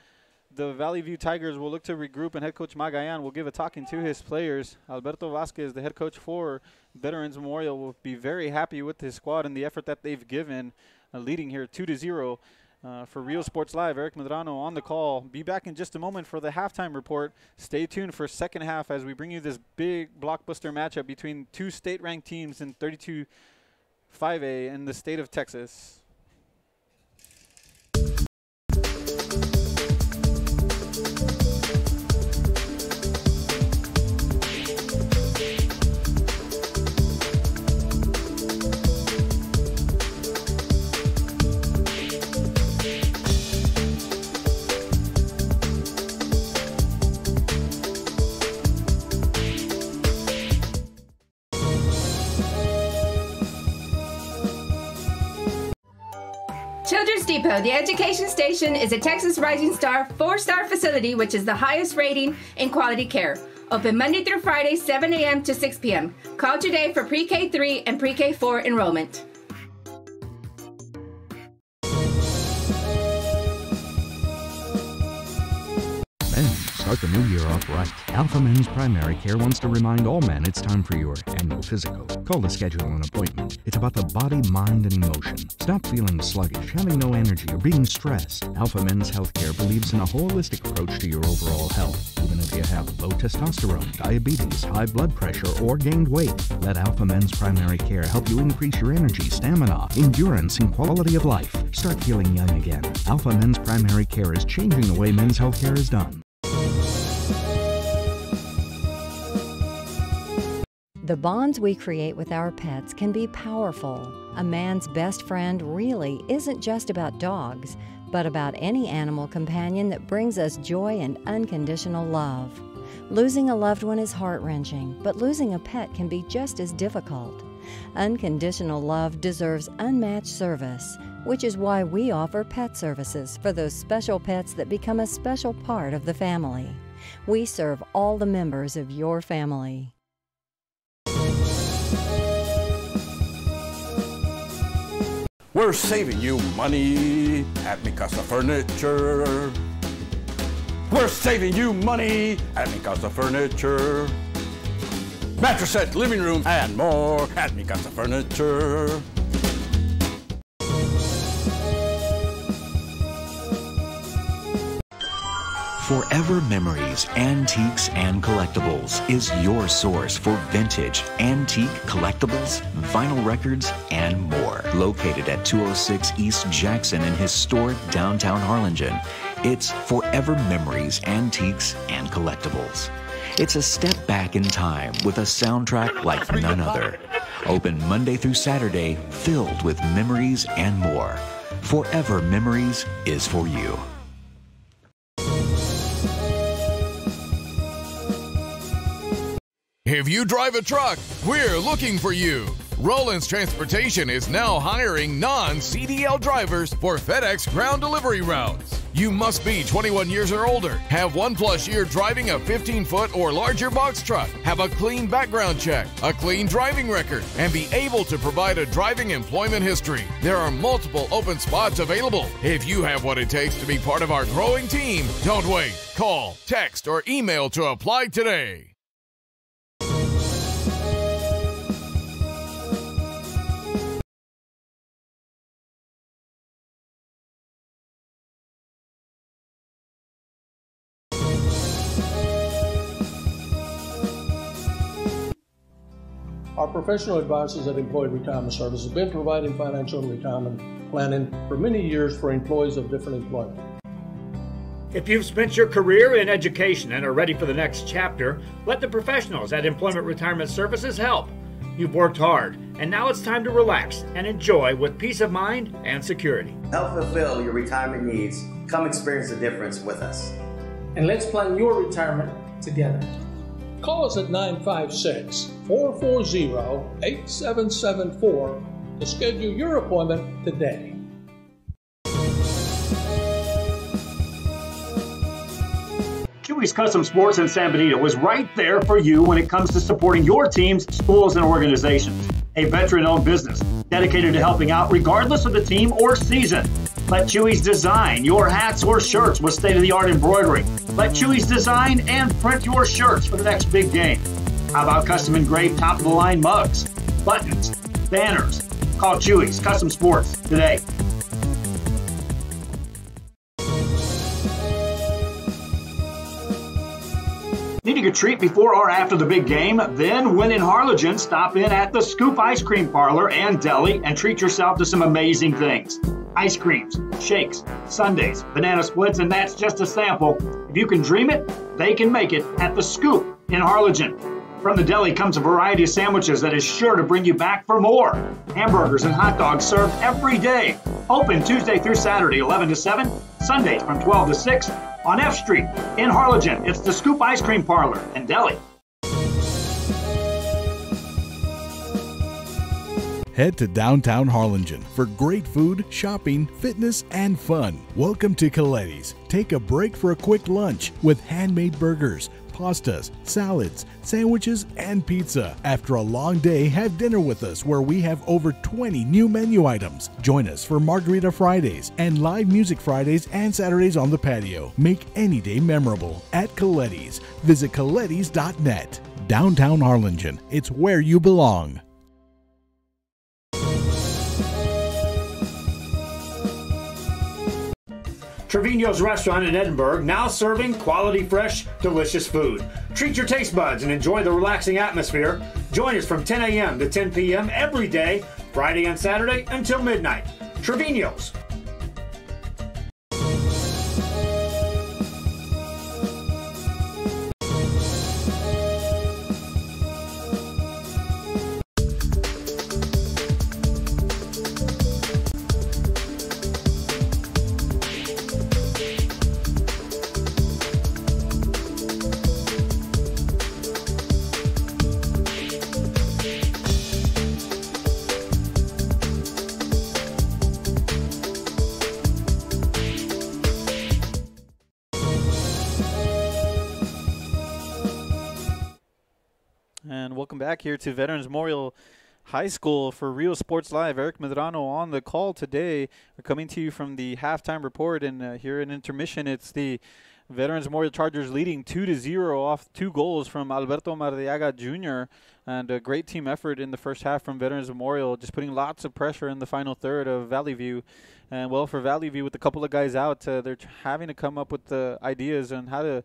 the Valley View Tigers will look to regroup, and head coach Magayan will give a talking to his players. Alberto Vasquez, the head coach for Veterans Memorial, will be very happy with his squad and the effort that they've given, leading here 2-0. For Rio Sports Live, Eric Medrano on the call. Be back in just a moment for the halftime report. Stay tuned for second half as we bring you this big blockbuster matchup between 2 state-ranked teams in 32 5A in the state of Texas. Children's Depot, the education station, is a Texas Rising Star 4-star facility which is the highest rating in quality care. Open Monday through Friday, 7 a.m. to 6 p.m. Call today for pre-K 3 and pre-K 4 enrollment. Start the new year off right. Alpha Men's Primary Care wants to remind all men it's time for your annual physical. Call to schedule an appointment. It's about the body, mind, and emotion. Stop feeling sluggish, having no energy, or being stressed. Alpha Men's Healthcare believes in a holistic approach to your overall health. Even if you have low testosterone, diabetes, high blood pressure, or gained weight, let Alpha Men's Primary Care help you increase your energy, stamina, endurance, and quality of life. Start feeling young again. Alpha Men's Primary Care is changing the way men's healthcare is done. The bonds we create with our pets can be powerful. A man's best friend really isn't just about dogs, but about any animal companion that brings us joy and unconditional love. Losing a loved one is heart-wrenching, but losing a pet can be just as difficult. Unconditional love deserves unmatched service. which is why we offer pet services for those special pets that become a special part of the family. We serve all the members of your family. We're saving you money at Mi Casa Furniture. We're saving you money at Mi Casa Furniture. Mattress set, living room, and more at Mi Casa Furniture. Forever Memories, Antiques, and Collectibles is your source for vintage, antique collectibles, vinyl records, and more. Located at 206 East Jackson in historic downtown Harlingen, it's Forever Memories, Antiques, and Collectibles. It's a step back in time with a soundtrack like none other. Open Monday through Saturday, filled with memories and more. Forever Memories is for you. If you drive a truck, we're looking for you. Roland's Transportation is now hiring non-CDL drivers for FedEx ground delivery routes. You must be 21 years or older, have 1+ year driving a 15-foot or larger box truck, have a clean background check, a clean driving record, and be able to provide a driving employment history. There are multiple open spots available. If you have what it takes to be part of our growing team, don't wait. Call, text, or email to apply today. Our professional advisors at Employee Retirement Service have been providing financial and retirement planning for many years for employees of different employment. If you've spent your career in education and are ready for the next chapter, let the professionals at Employment Retirement Services help. You've worked hard, and now it's time to relax and enjoy with peace of mind and security. Help fulfill your retirement needs. Come experience the difference with us. And let's plan your retirement together. Call us at 956-440-8774 to schedule your appointment today. Chewy's Custom Sports in San Benito is right there for you when it comes to supporting your teams, schools, and organizations. A veteran-owned business dedicated to helping out regardless of the team or season. Let Chewy's design your hats or shirts with state-of-the-art embroidery. Let Chewy's design and print your shirts for the next big game. How about custom engraved top-of-the-line mugs, buttons, banners? Call Chewy's Custom Sports today. Needing a treat before or after the big game? Then when in Harlingen, stop in at the Scoop Ice Cream Parlor and Deli and treat yourself to some amazing things. Ice creams, shakes, sundaes, banana splits, and that's just a sample. If you can dream it, they can make it at the Scoop in Harlingen. From the deli comes a variety of sandwiches that is sure to bring you back for more. Hamburgers and hot dogs served every day. Open Tuesday through Saturday, 11 to 7, Sundays from 12 to 6 on F Street in Harlingen. It's the Scoop Ice Cream Parlor and Deli. Head to downtown Harlingen for great food, shopping, fitness, and fun. Welcome to Coletti's. Take a break for a quick lunch with handmade burgers, pastas, salads, sandwiches, and pizza. After a long day, have dinner with us where we have over 20 new menu items. Join us for Margarita Fridays and live music Fridays and Saturdays on the patio. Make any day memorable at Coletti's. Visit colettis.net. Downtown Harlingen. It's where you belong. Trevino's Restaurant in Edinburgh, now serving quality, fresh, delicious food. Treat your taste buds and enjoy the relaxing atmosphere. Join us from 10 a.m. to 10 p.m. every day, Friday and Saturday until midnight. Trevino's. And welcome back here to Veterans Memorial High School for Real Sports Live. Eric Medrano on the call today. We're coming to you from the halftime report, and here in intermission, it's the Veterans Memorial Chargers leading 2-0 off 2 goals from Alberto Mardiaga Jr. And a great team effort in the first half from Veterans Memorial, just putting lots of pressure in the final third of Valley View. And well, for Valley View, with a couple of guys out, they're having to come up with the ideas on how to,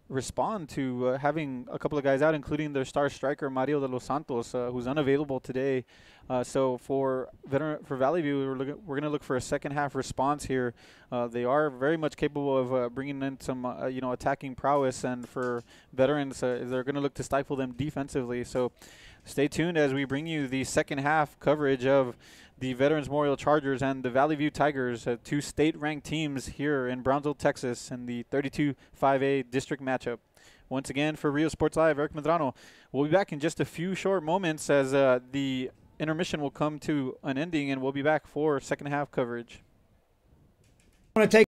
respond to having a couple of guys out, including their star striker Mario de los Santos, who's unavailable today. So for Valley View, we're going to look for a second half response here. They are very much capable of bringing in some attacking prowess, and for Veterans, they're going to look to stifle them defensively. So stay tuned as we bring you the second half coverage of the Veterans Memorial Chargers and the Valley View Tigers, 2 state-ranked teams here in Brownsville, Texas, in the 32-5A district matchup. Once again, for Real Sports Live, Eric Medrano. We'll be back in just a few short moments as the intermission will come to an ending, and we'll be back for second half coverage. I want to take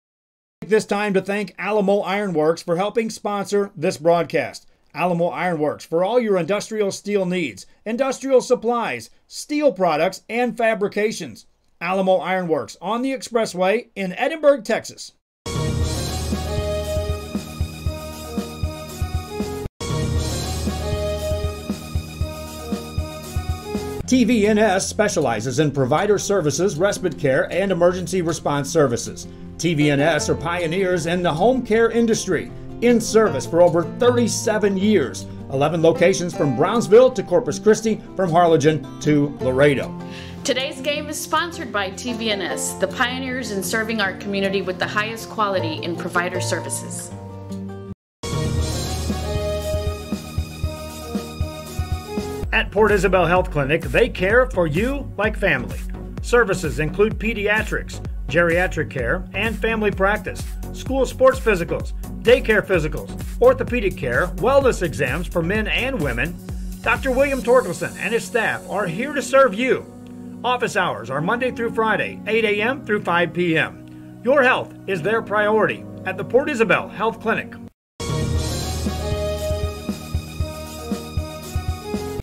this time to thank Alamo Ironworks for helping sponsor this broadcast. Alamo Ironworks for all your industrial steel needs, industrial supplies, steel products, and fabrications. Alamo Ironworks on the Expressway in Edinburgh, Texas. TVNS specializes in provider services, respite care, and emergency response services. TVNS are pioneers in the home care industry, in service for over 37 years. 11 locations from Brownsville to Corpus Christi, from Harlingen to Laredo. Today's game is sponsored by TVNS, the pioneers in serving our community with the highest quality in provider services. At Port Isabel Health Clinic, they care for you like family. Services include pediatrics, geriatric care, and family practice, school sports physicals, daycare physicals, orthopedic care, wellness exams for men and women. Dr. William Torkelson and his staff are here to serve you. Office hours are Monday through Friday, 8 a.m. through 5 p.m. Your health is their priority at the Port Isabel Health Clinic.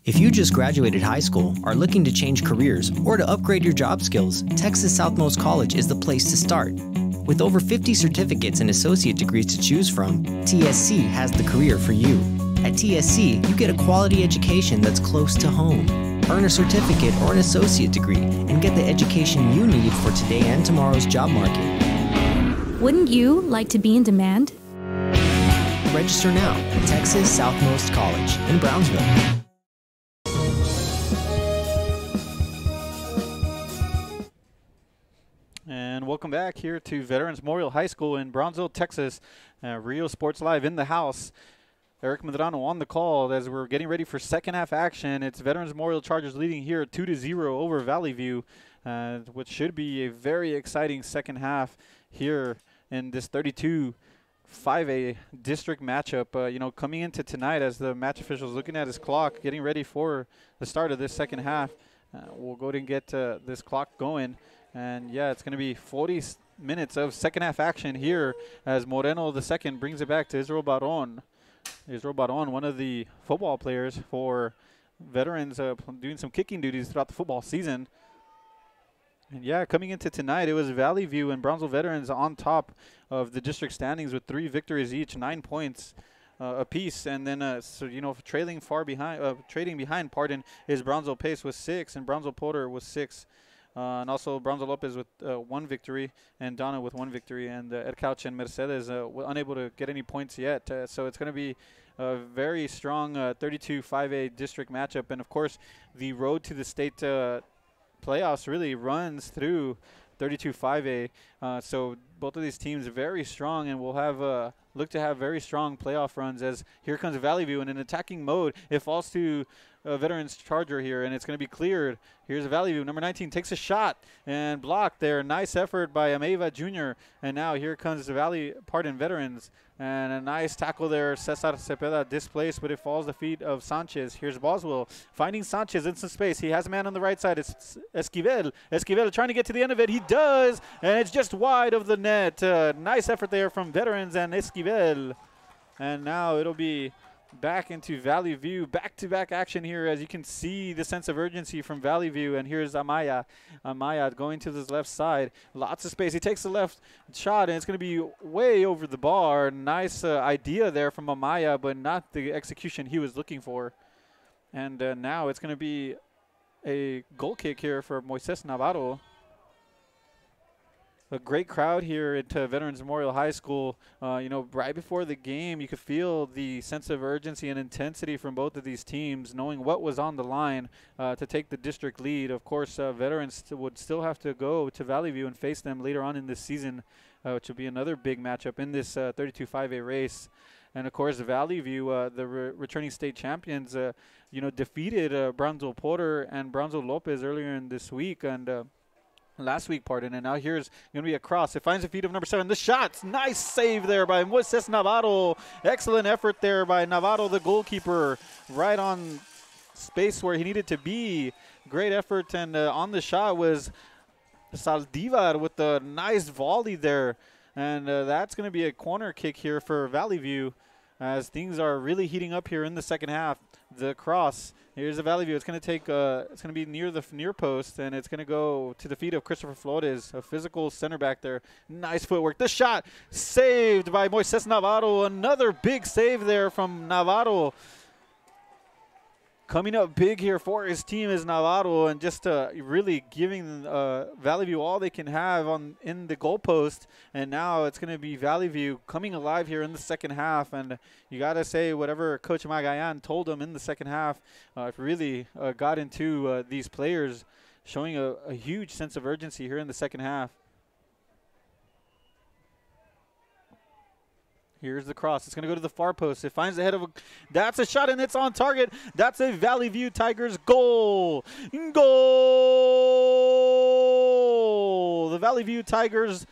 If you just graduated high school, are looking to change careers, or to upgrade your job skills, Texas Southmost College is the place to start. With over 50 certificates and associate degrees to choose from, TSC has the career for you. At TSC, you get a quality education that's close to home. Earn a certificate or an associate degree and get the education you need for today and tomorrow's job market. Wouldn't you like to be in demand? Register now at Texas Southmost College in Brownsville. And welcome back here to Veterans Memorial High School in Brownsville, Texas. Rio Sports Live in the house. Eric Medrano on the call as we're getting ready for second half action. It's Veterans Memorial Chargers leading here 2-0 over Valley View, which should be a very exciting second half here in this 32-5A district matchup. Coming into tonight, as the match official is looking at his clock, getting ready for the start of this second half. We'll go ahead and get this clock going. And yeah, it's going to be 40 minutes of second half action here as Moreno II brings it back to Israel Baron. Israel Baron, one of the football players for Veterans, doing some kicking duties throughout the football season. And yeah, coming into tonight, it was Valley View and Brownsville Veterans on top of the district standings with 3 victories each, 9 points apiece. And then, trading behind, is Brownsville Pace with 6 and Brownsville Porter with 6. And also Brownsville Lopez with 1 victory, and Donna with 1 victory, and Ed Couch and Mercedes unable to get any points yet. So it's going to be a very strong 32-5A district matchup. And, of course, the road to the state playoffs really runs through 32-5A. So both of these teams are very strong, and will have look to have very strong playoff runs as here comes Valley View in an attacking mode. It falls to Veterans Charger here, and it's going to be cleared. Here's Valley View. Number 19 takes a shot and blocked there. Nice effort by Ameva Jr. And now here comes Veterans. And a nice tackle there. Cesar Cepeda displaced, but it falls the feet of Sanchez. Here's Boswell finding Sanchez in some space. He has a man on the right side. It's Esquivel. Esquivel trying to get to the end of it. He does, and it's just wide of the net. Nice effort there from Veterans and Esquivel. And now it'll be back into Valley View. Back-to-back action here, as you can see the sense of urgency from Valley View. And here's Amaya. Amaya going to this left side. Lots of space. He takes the left shot, and it's going to be way over the bar. Nice idea there from Amaya, but not the execution he was looking for. And now it's going to be a goal kick here for Moises Navarro. A great crowd here at Veterans Memorial High School. You know, right before the game, you could feel the sense of urgency and intensity from both of these teams, knowing what was on the line to take the district lead. Of course, Veterans would still have to go to Valley View and face them later on in this season, which will be another big matchup in this 32-5A race. And, of course, Valley View, the returning state champions, you know, defeated Brownsville Porter and Brownsville Lopez earlier in this week. And last week, pardon. And now here's going to be a cross. It finds the feet of number 7. The shot. Nice save there by Moises Navarro. Excellent effort there by Navarro, the goalkeeper, right on space where he needed to be. Great effort. And on the shot was Saldivar with a nice volley there. And that's going to be a corner kick here for Valley View, as things are really heating up here in the second half. The cross. Here's the Valley View. It's going to take. It's going to be near the near post, and it's going to go to the feet of Christopher Flores, a physical center back there. Nice footwork. The shot saved by Moises Navarro. Another big save there from Navarro. Coming up big here for his team is Navarro, and just really giving Valley View all they can have in the goalpost. And now it's going to be Valley View coming alive here in the second half. And you got to say, whatever Coach Magayan told them in the second half, really got into these players, showing a huge sense of urgency here in the second half. Here's the cross. It's going to go to the far post. It finds the head of a... That's a shot, and it's on target. That's a Valley View Tigers goal. Goal! The Valley View Tigers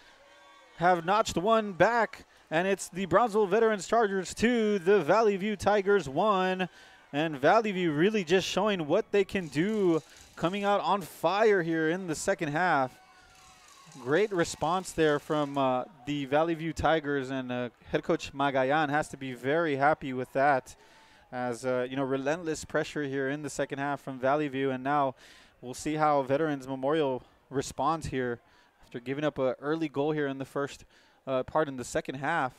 have notched one back, and it's the Brownsville Veterans Chargers 2, the Valley View Tigers 1. And Valley View really just showing what they can do, coming out on fire here in the second half. Great response there from the Valley View Tigers, and head coach Magayan has to be very happy with that, as you know, relentless pressure here in the second half from Valley View. And now we'll see how Veterans Memorial responds here after giving up an early goal here in the first part in the second half.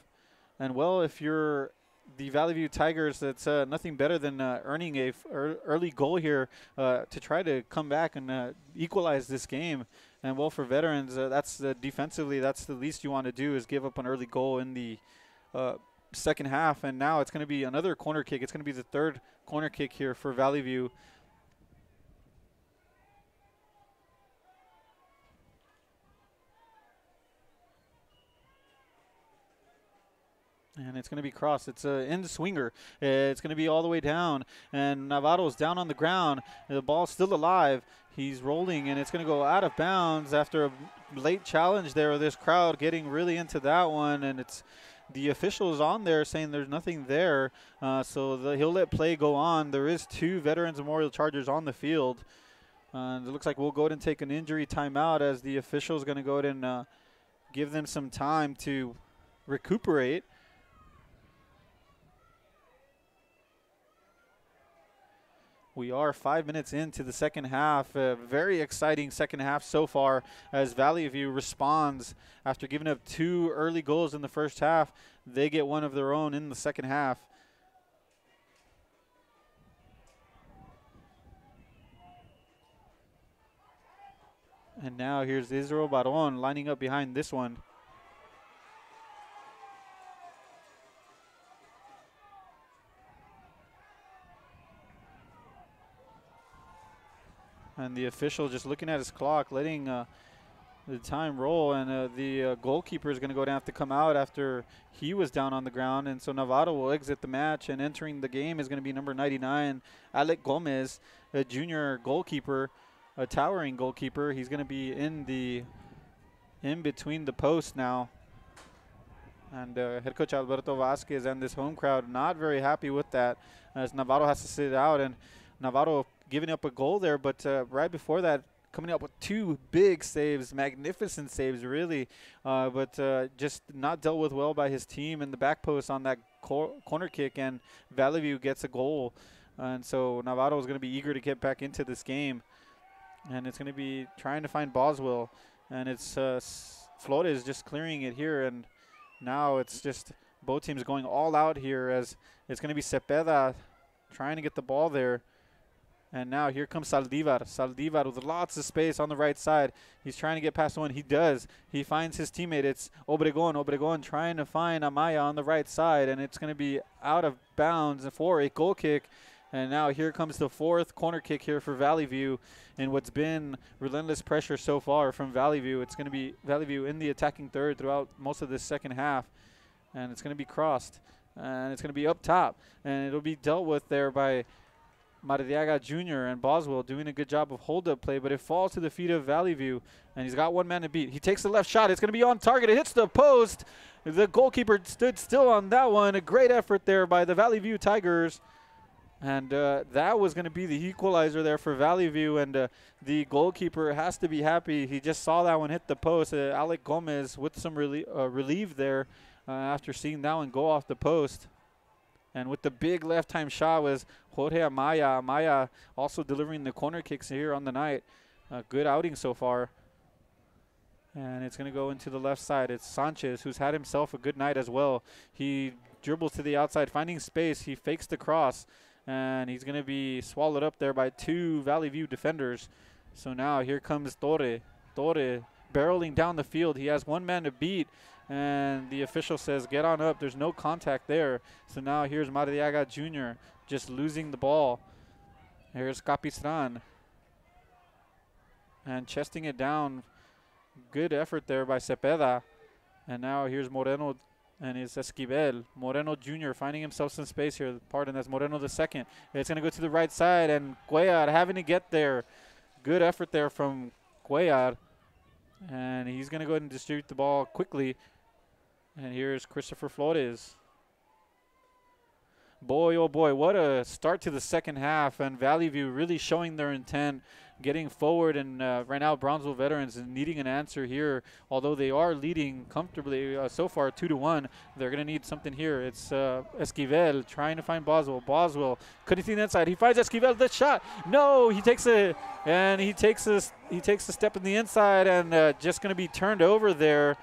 And well, if you're the Valley View Tigers, that's nothing better than earning a early goal here to try to come back and equalize this game. And well, for Veterans, that's defensively, that's the least you want to do, is give up an early goal in the second half. And now it's going to be another corner kick. It's going to be the third corner kick here for Valley View. And it's going to be crossed. It's in the swinger. It's going to be all the way down. And Navarro's down on the ground. The ball's still alive. He's rolling, and it's going to go out of bounds after a late challenge there. This crowd getting really into that one. And it's the officials on there saying there's nothing there. So he'll let play go on. There is 2 Veterans Memorial Chargers on the field. It looks like we'll go ahead and take an injury timeout, as the official's going to go ahead and give them some time to recuperate. We are 5 minutes into the second half. A very exciting second half so far, as Valley View responds after giving up 2 early goals in the first half. They get one of their own in the second half. And now here's Israel Baron lining up behind this one. And the official just looking at his clock, letting the time roll. And the goalkeeper is going to go down, have to come out after he was down on the ground. And so Navarro will exit the match. And entering the game is going to be number 99, Alec Gomez, a junior goalkeeper, a towering goalkeeper. He's going to be in between the posts now. And head coach Alberto Vasquez and this home crowd not very happy with that, as Navarro has to sit out. And Navarro giving up a goal there, but right before that, coming up with 2 big saves, magnificent saves, really, but just not dealt with well by his team in the back post on that corner kick, and Valley View gets a goal. And so Navarro is going to be eager to get back into this game, and it's going to be trying to find Boswell, and it's Flores just clearing it here, and now it's just both teams going all out here as it's going to be Cepeda trying to get the ball there. And now here comes Saldivar. Saldivar with lots of space on the right side. He's trying to get past one. He does. He finds his teammate. It's Obregon. Obregon trying to find Amaya on the right side, and it's going to be out of bounds for a goal kick. And now here comes the 4th corner kick here for Valley View, and what's been relentless pressure so far from Valley View. It's going to be Valley View in the attacking third throughout most of this second half, and it's going to be crossed, and it's going to be up top, and it'll be dealt with there by Mardiaga Jr. and Boswell doing a good job of hold-up play, but it falls to the feet of Valley View, and he's got one man to beat. He takes the left shot. It's going to be on target. It hits the post. The goalkeeper stood still on that one. A great effort there by the Valley View Tigers. And that was going to be the equalizer there for Valley View, and the goalkeeper has to be happy. He just saw that one hit the post. Alec Gomez with some relief there after seeing that one go off the post. And with the big left-time shot was Jorge Amaya. Amaya also delivering the corner kicks here on the night. Good outing so far. And it's going to go into the left side. It's Sanchez, who's had himself a good night as well. He dribbles to the outside, finding space. He fakes the cross, and he's going to be swallowed up there by 2 Valley View defenders. So now here comes Torre. Torre barreling down the field. He has one man to beat, and the official says get on up. There's no contact there. So now here's Mardiaga Jr. just losing the ball. Here's Capistran, and chesting it down. Good effort there by Cepeda. And now here's Moreno, and it's Esquivel. Moreno Jr. finding himself some space here. Pardon, that's Moreno the second. It's going to go to the right side, and Cuellar having to get there. Good effort there from Cuellar. And he's going to go ahead and distribute the ball quickly. And here's Christopher Flores. Boy, oh boy, what a start to the second half. And Valley View really showing their intent, getting forward. And right now, Brownsville Veterans is needing an answer here. Although they are leading comfortably so far 2-1, they're going to need something here. It's Esquivel trying to find Boswell. Boswell couldn't see the inside. He finds Esquivel. The shot. No, he takes a step in the inside, and just going to be turned over there.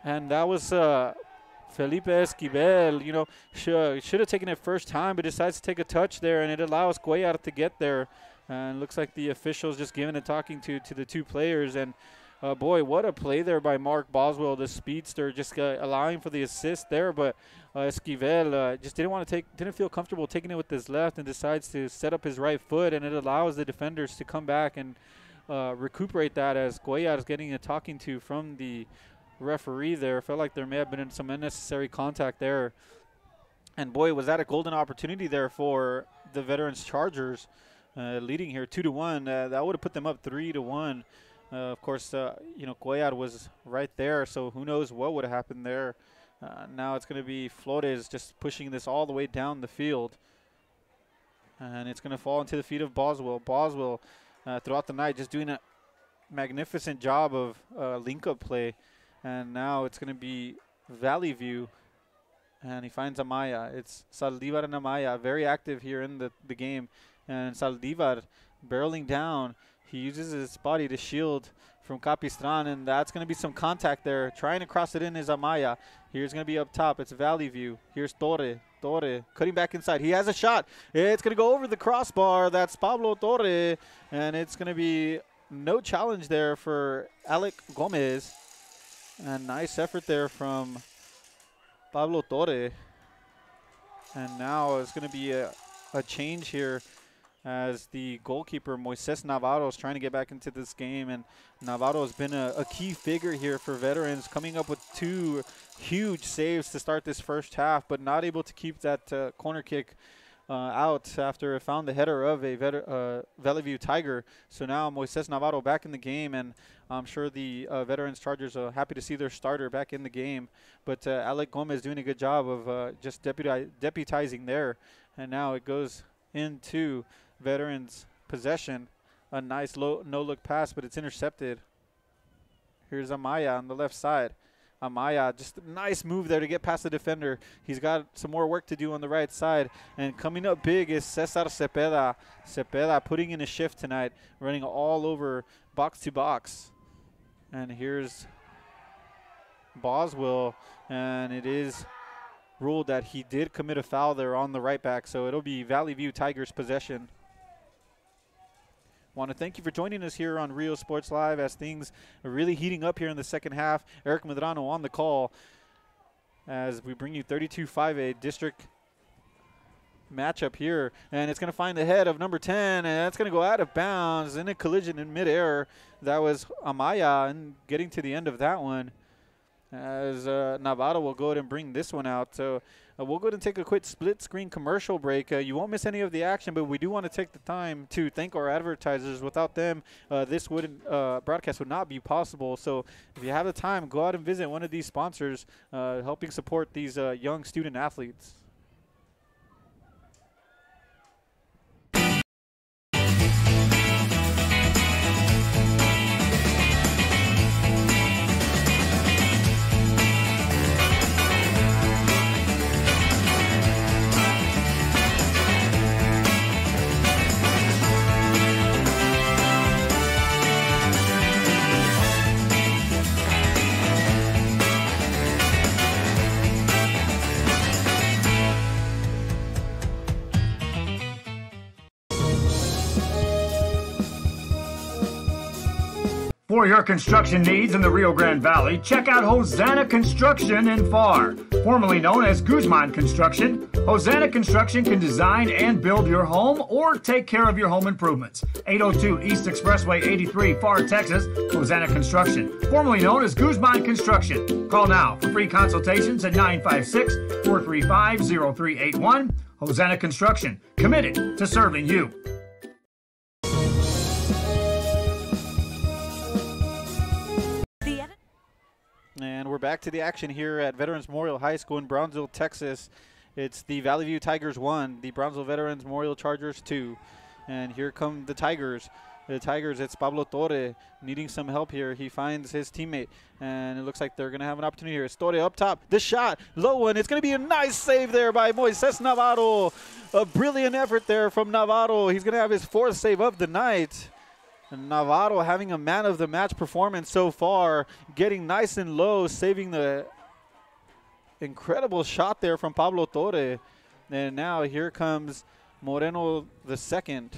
And that was Felipe Esquivel, you know, should have taken it first time, but decides to take a touch there, and it allows Cuellar to get there. And looks like the officials just giving a talking to the 2 players. And boy, what a play there by Mark Boswell, the speedster, just allowing for the assist there. But Esquivel just didn't feel comfortable taking it with his left, and decides to set up his right foot, and it allows the defenders to come back and recuperate that, as Cuellar is getting a talking to from the referee there. Felt like there may have been some unnecessary contact there. And boy, was that a golden opportunity there for the Veterans Chargers, leading here 2-1. That would have put them up 3-1. Of course, you know, Cuellar was right there, so who knows what would have happened there. Now it's going to be Flores just pushing this all the way down the field. And it's going to fall into the feet of Boswell. Boswell, throughout the night, just doing a magnificent job of link-up play. And now it's going to be Valley View, and he finds Amaya. It's Saldivar and Amaya, very active here in the game. And Saldivar barreling down. He uses his body to shield from Capistran, and that's going to be some contact there. Trying to cross it in is Amaya. Here's going to be up top. It's Valley View. Here's Torre. Torre cutting back inside. He has a shot. It's going to go over the crossbar. That's Pablo Torre, and it's going to be no challenge there for Alec Gomez. And nice effort there from Pablo Torre. And now it's going to be a change here, as the goalkeeper, Moises Navarro, is trying to get back into this game. And Navarro has been a key figure here for Veterans, coming up with 2 huge saves to start this first half, but not able to keep that corner kick out after it found the header of a Valley View Tiger. So now Moises Navarro back in the game, and I'm sure the Veterans Chargers are happy to see their starter back in the game. But Alec Gomez doing a good job of just deputizing there. And now it goes into Veterans possession. A nice no-look pass, but it's intercepted. Here's Amaya on the left side. Amaya, just a nice move there to get past the defender. He's got some more work to do on the right side. And coming up big is Cesar Cepeda. Cepeda putting in a shift tonight, running all over box to box. And here's Boswell, and it is ruled that he did commit a foul there on the right back, so it'll be Valley View Tigers possession. Want to thank you for joining us here on Rio Sports Live as things are really heating up here in the second half. Eric Medrano on the call as we bring you 32-5A district matchup here. And it's going to find the head of number 10, and that's going to go out of bounds in a collision in midair. That was Amaya, and getting to the end of that one as Navarro will go ahead and bring this one out. So we'll go ahead and take a quick split screen commercial break. You won't miss any of the action, but we do want to take the time to thank our advertisers. Without them, this broadcast would not be possible. So if you have the time, go out and visit one of these sponsors, helping support these young student athletes. For your construction needs in the Rio Grande Valley, check out Hosanna Construction in FAR. Formerly known as Guzman Construction, Hosanna Construction can design and build your home or take care of your home improvements. 802 East Expressway 83, FAR, Texas, Hosanna Construction. Formerly known as Guzman Construction. Call now for free consultations at 956-435-0381. Hosanna Construction, committed to serving you. And we're back to the action here at Veterans Memorial High School in Brownsville, Texas. It's the Valley View Tigers 1, the Brownsville Veterans Memorial Chargers 2. And here come the Tigers. The Tigers, it's Pablo Torre needing some help here. He finds his teammate, and it looks like they're going to have an opportunity here. It's Torre up top. The shot, low one. It's going to be a nice save there by Moises Navarro. A brilliant effort there from Navarro. He's going to have his fourth save of the night. And Navarro having a man-of-the-match performance so far, getting nice and low, saving the incredible shot there from Pablo Torre. And now here comes Moreno the second.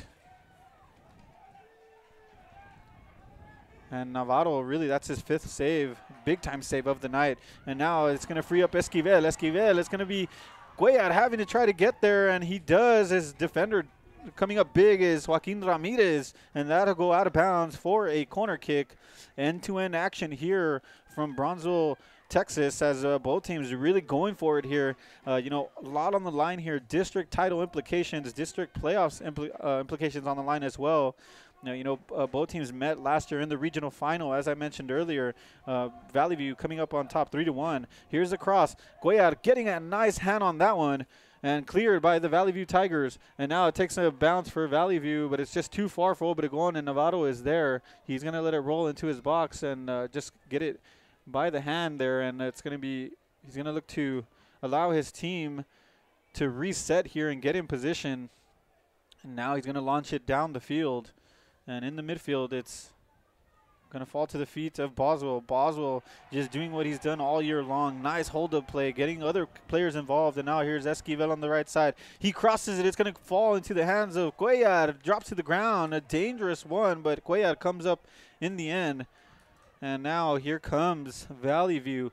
And Navarro, really, that's his fifth save, big-time save of the night. And now it's going to free up Esquivel. Esquivel, it's going to be Cuellar having to try to get there, and he does. His defender coming up big is Joaquin Ramirez, and that'll go out of bounds for a corner kick. End-to-end action here from Brownsville, Texas, as both teams are really going for it here. You know, a lot on the line here. District title implications, district playoffs implications on the line as well. Both teams met last year in the regional final, as I mentioned earlier. Valley View coming up on top 3-1. Here's the cross. Cuellar getting a nice hand on that one, and cleared by the Valley View Tigers. And now it takes a bounce for Valley View, but it's just too far for Obregón, and Navarro is there. He's going to let it roll into his box and just get it by the hand there, and it's going to be, he's going to look to allow his team to reset here and get in position. And now he's going to launch it down the field. And in the midfield, it's going to fall to the feet of Boswell. Boswell just doing what he's done all year long. Nice hold-up play, getting other players involved. And now here's Esquivel on the right side. He crosses it. It's going to fall into the hands of Cuellar. Drops to the ground. A dangerous one, but Cuellar comes up in the end. And now here comes Valley View.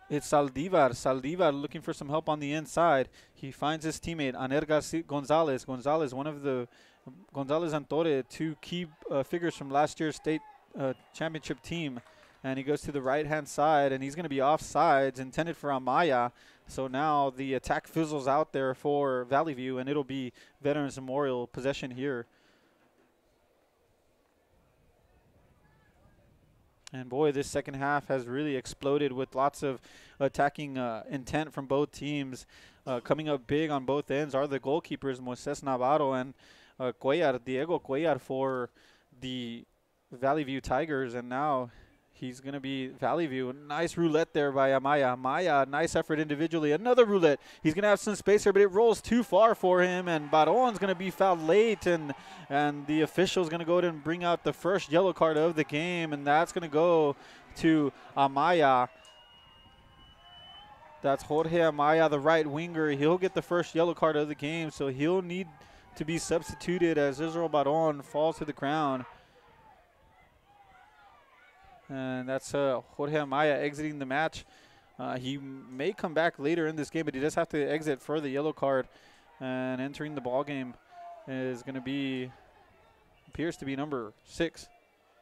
It's Saldivar. Saldivar looking for some help on the inside. He finds his teammate, Aner Gonzalez. Gonzalez, one of the Gonzalez and Torre, two key figures from last year's state championship team. And he goes to the right-hand side, and he's going to be offsides, intended for Amaya. So now the attack fizzles out there for Valley View, and it'll be Veterans Memorial possession here. And boy, this second half has really exploded with lots of attacking intent from both teams. Coming up big on both ends are the goalkeepers, Moises Navarro and Diego Cuellar for the Valley View Tigers, and now he's going to be Valley View. Nice roulette there by Amaya. Amaya, nice effort individually. Another roulette. He's going to have some space here, but it rolls too far for him, and Baron's going to be fouled late, and the official's going to go ahead and bring out the first yellow card of the game, and that's going to go to Amaya. That's Jorge Amaya, the right winger. He'll get the first yellow card of the game, so he'll need to be substituted as Israel Baron falls to the ground. And that's Jorge Amaya exiting the match. He may come back later in this game, but he does have to exit for the yellow card. And entering the ball game is going to be, appears to be number 6.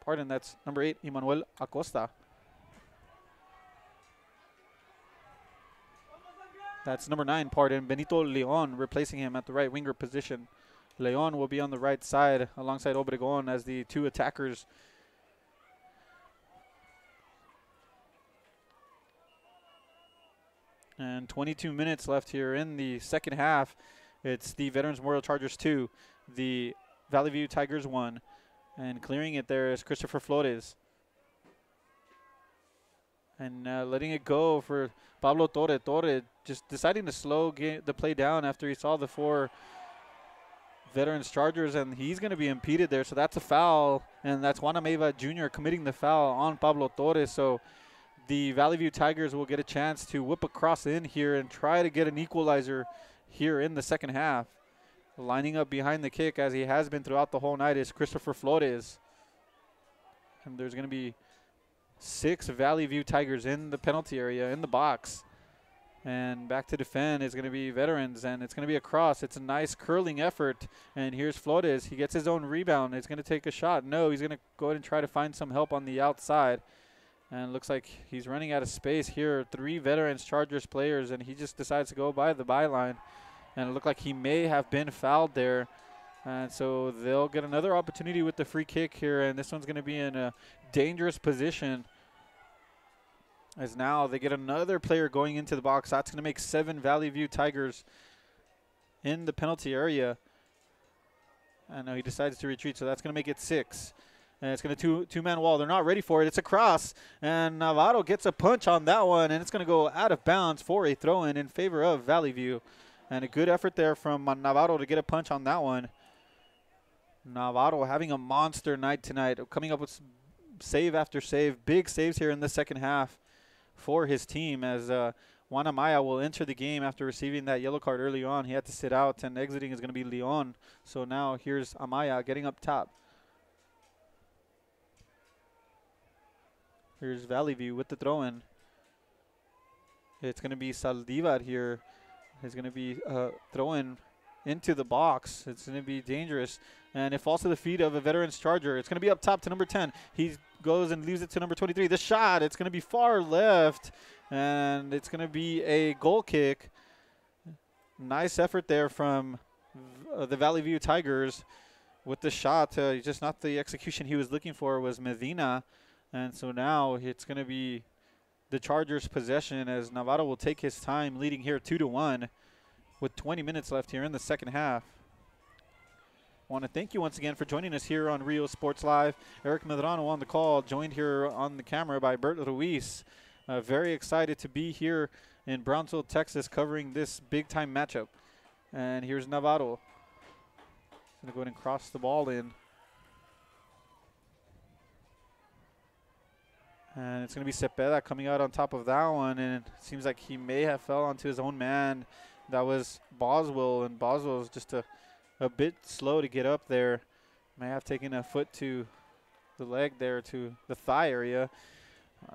Pardon, that's number 8, Emmanuel Acosta. That's number 9, pardon, Benito Leon, replacing him at the right winger position. Leon will be on the right side alongside Obregon as the two attackers. And 22 minutes left here in the second half. It's the Veterans Memorial Chargers 2, the Valley View Tigers 1. And clearing it there is Christopher Flores. And letting it go for Pablo Torre. Torre just deciding to slow the play down after he saw the 4 Veterans Chargers, and he's going to be impeded there. So that's a foul, and that's Juan Ameva Jr. committing the foul on Pablo Torre. So the Valley View Tigers will get a chance to whip across in here and try to get an equalizer here in the second half. Lining up behind the kick, as he has been throughout the whole night, is Christopher Flores. And there's going to be 6 Valley View Tigers in the penalty area, in the box. And back to defend is going to be Veterans, and it's going to be a cross. It's a nice curling effort, and here's Flores. He gets his own rebound. It's going to take a shot. No, he's going to go ahead and try to find some help on the outside. And it looks like he's running out of space here. 3 Veterans Chargers players, and he just decides to go by the byline. And it looked like he may have been fouled there. And so they'll get another opportunity with the free kick here, and this one's going to be in a dangerous position, as now they get another player going into the box. That's going to make 7 Valley View Tigers in the penalty area. I know he decides to retreat, so that's going to make it 6. And it's going to two-man wall. They're not ready for it. It's a cross, and Navarro gets a punch on that one, and it's going to go out of bounds for a throw-in in favor of Valley View. And a good effort there from Navarro to get a punch on that one. Navarro having a monster night tonight, coming up with save after save, big saves here in the second half for his team, as Juan Amaya will enter the game after receiving that yellow card early on. He had to sit out, and exiting is going to be Leon. So now here's Amaya getting up top. Here's Valley View with the throw-in. It's going to be Saldivar here. He's going to be throwing into the box. It's going to be dangerous, and it falls to the feet of a Veterans Charger. It's going to be up top to number 10. He goes and leaves it to number 23. The shot, it's going to be far left, and it's going to be a goal kick. Nice effort there from the Valley View Tigers with the shot. Just not the execution he was looking for was Medina, and so now it's going to be the Chargers' possession, as Navarro will take his time, leading here 2-1 with 20 minutes left here in the second half. I want to thank you once again for joining us here on Rio Sports Live. Eric Medrano on the call, joined here on the camera by Bert Ruiz. Very excited to be here in Brownsville, Texas, covering this big-time matchup. And here's Navarro. He's going to go ahead and cross the ball in. And it's going to be Cepeda coming out on top of that one, and it seems like he may have fell onto his own man. That was Boswell, and Boswell is just a bit slow to get up there. May have taken a foot to the leg there, to the thigh area.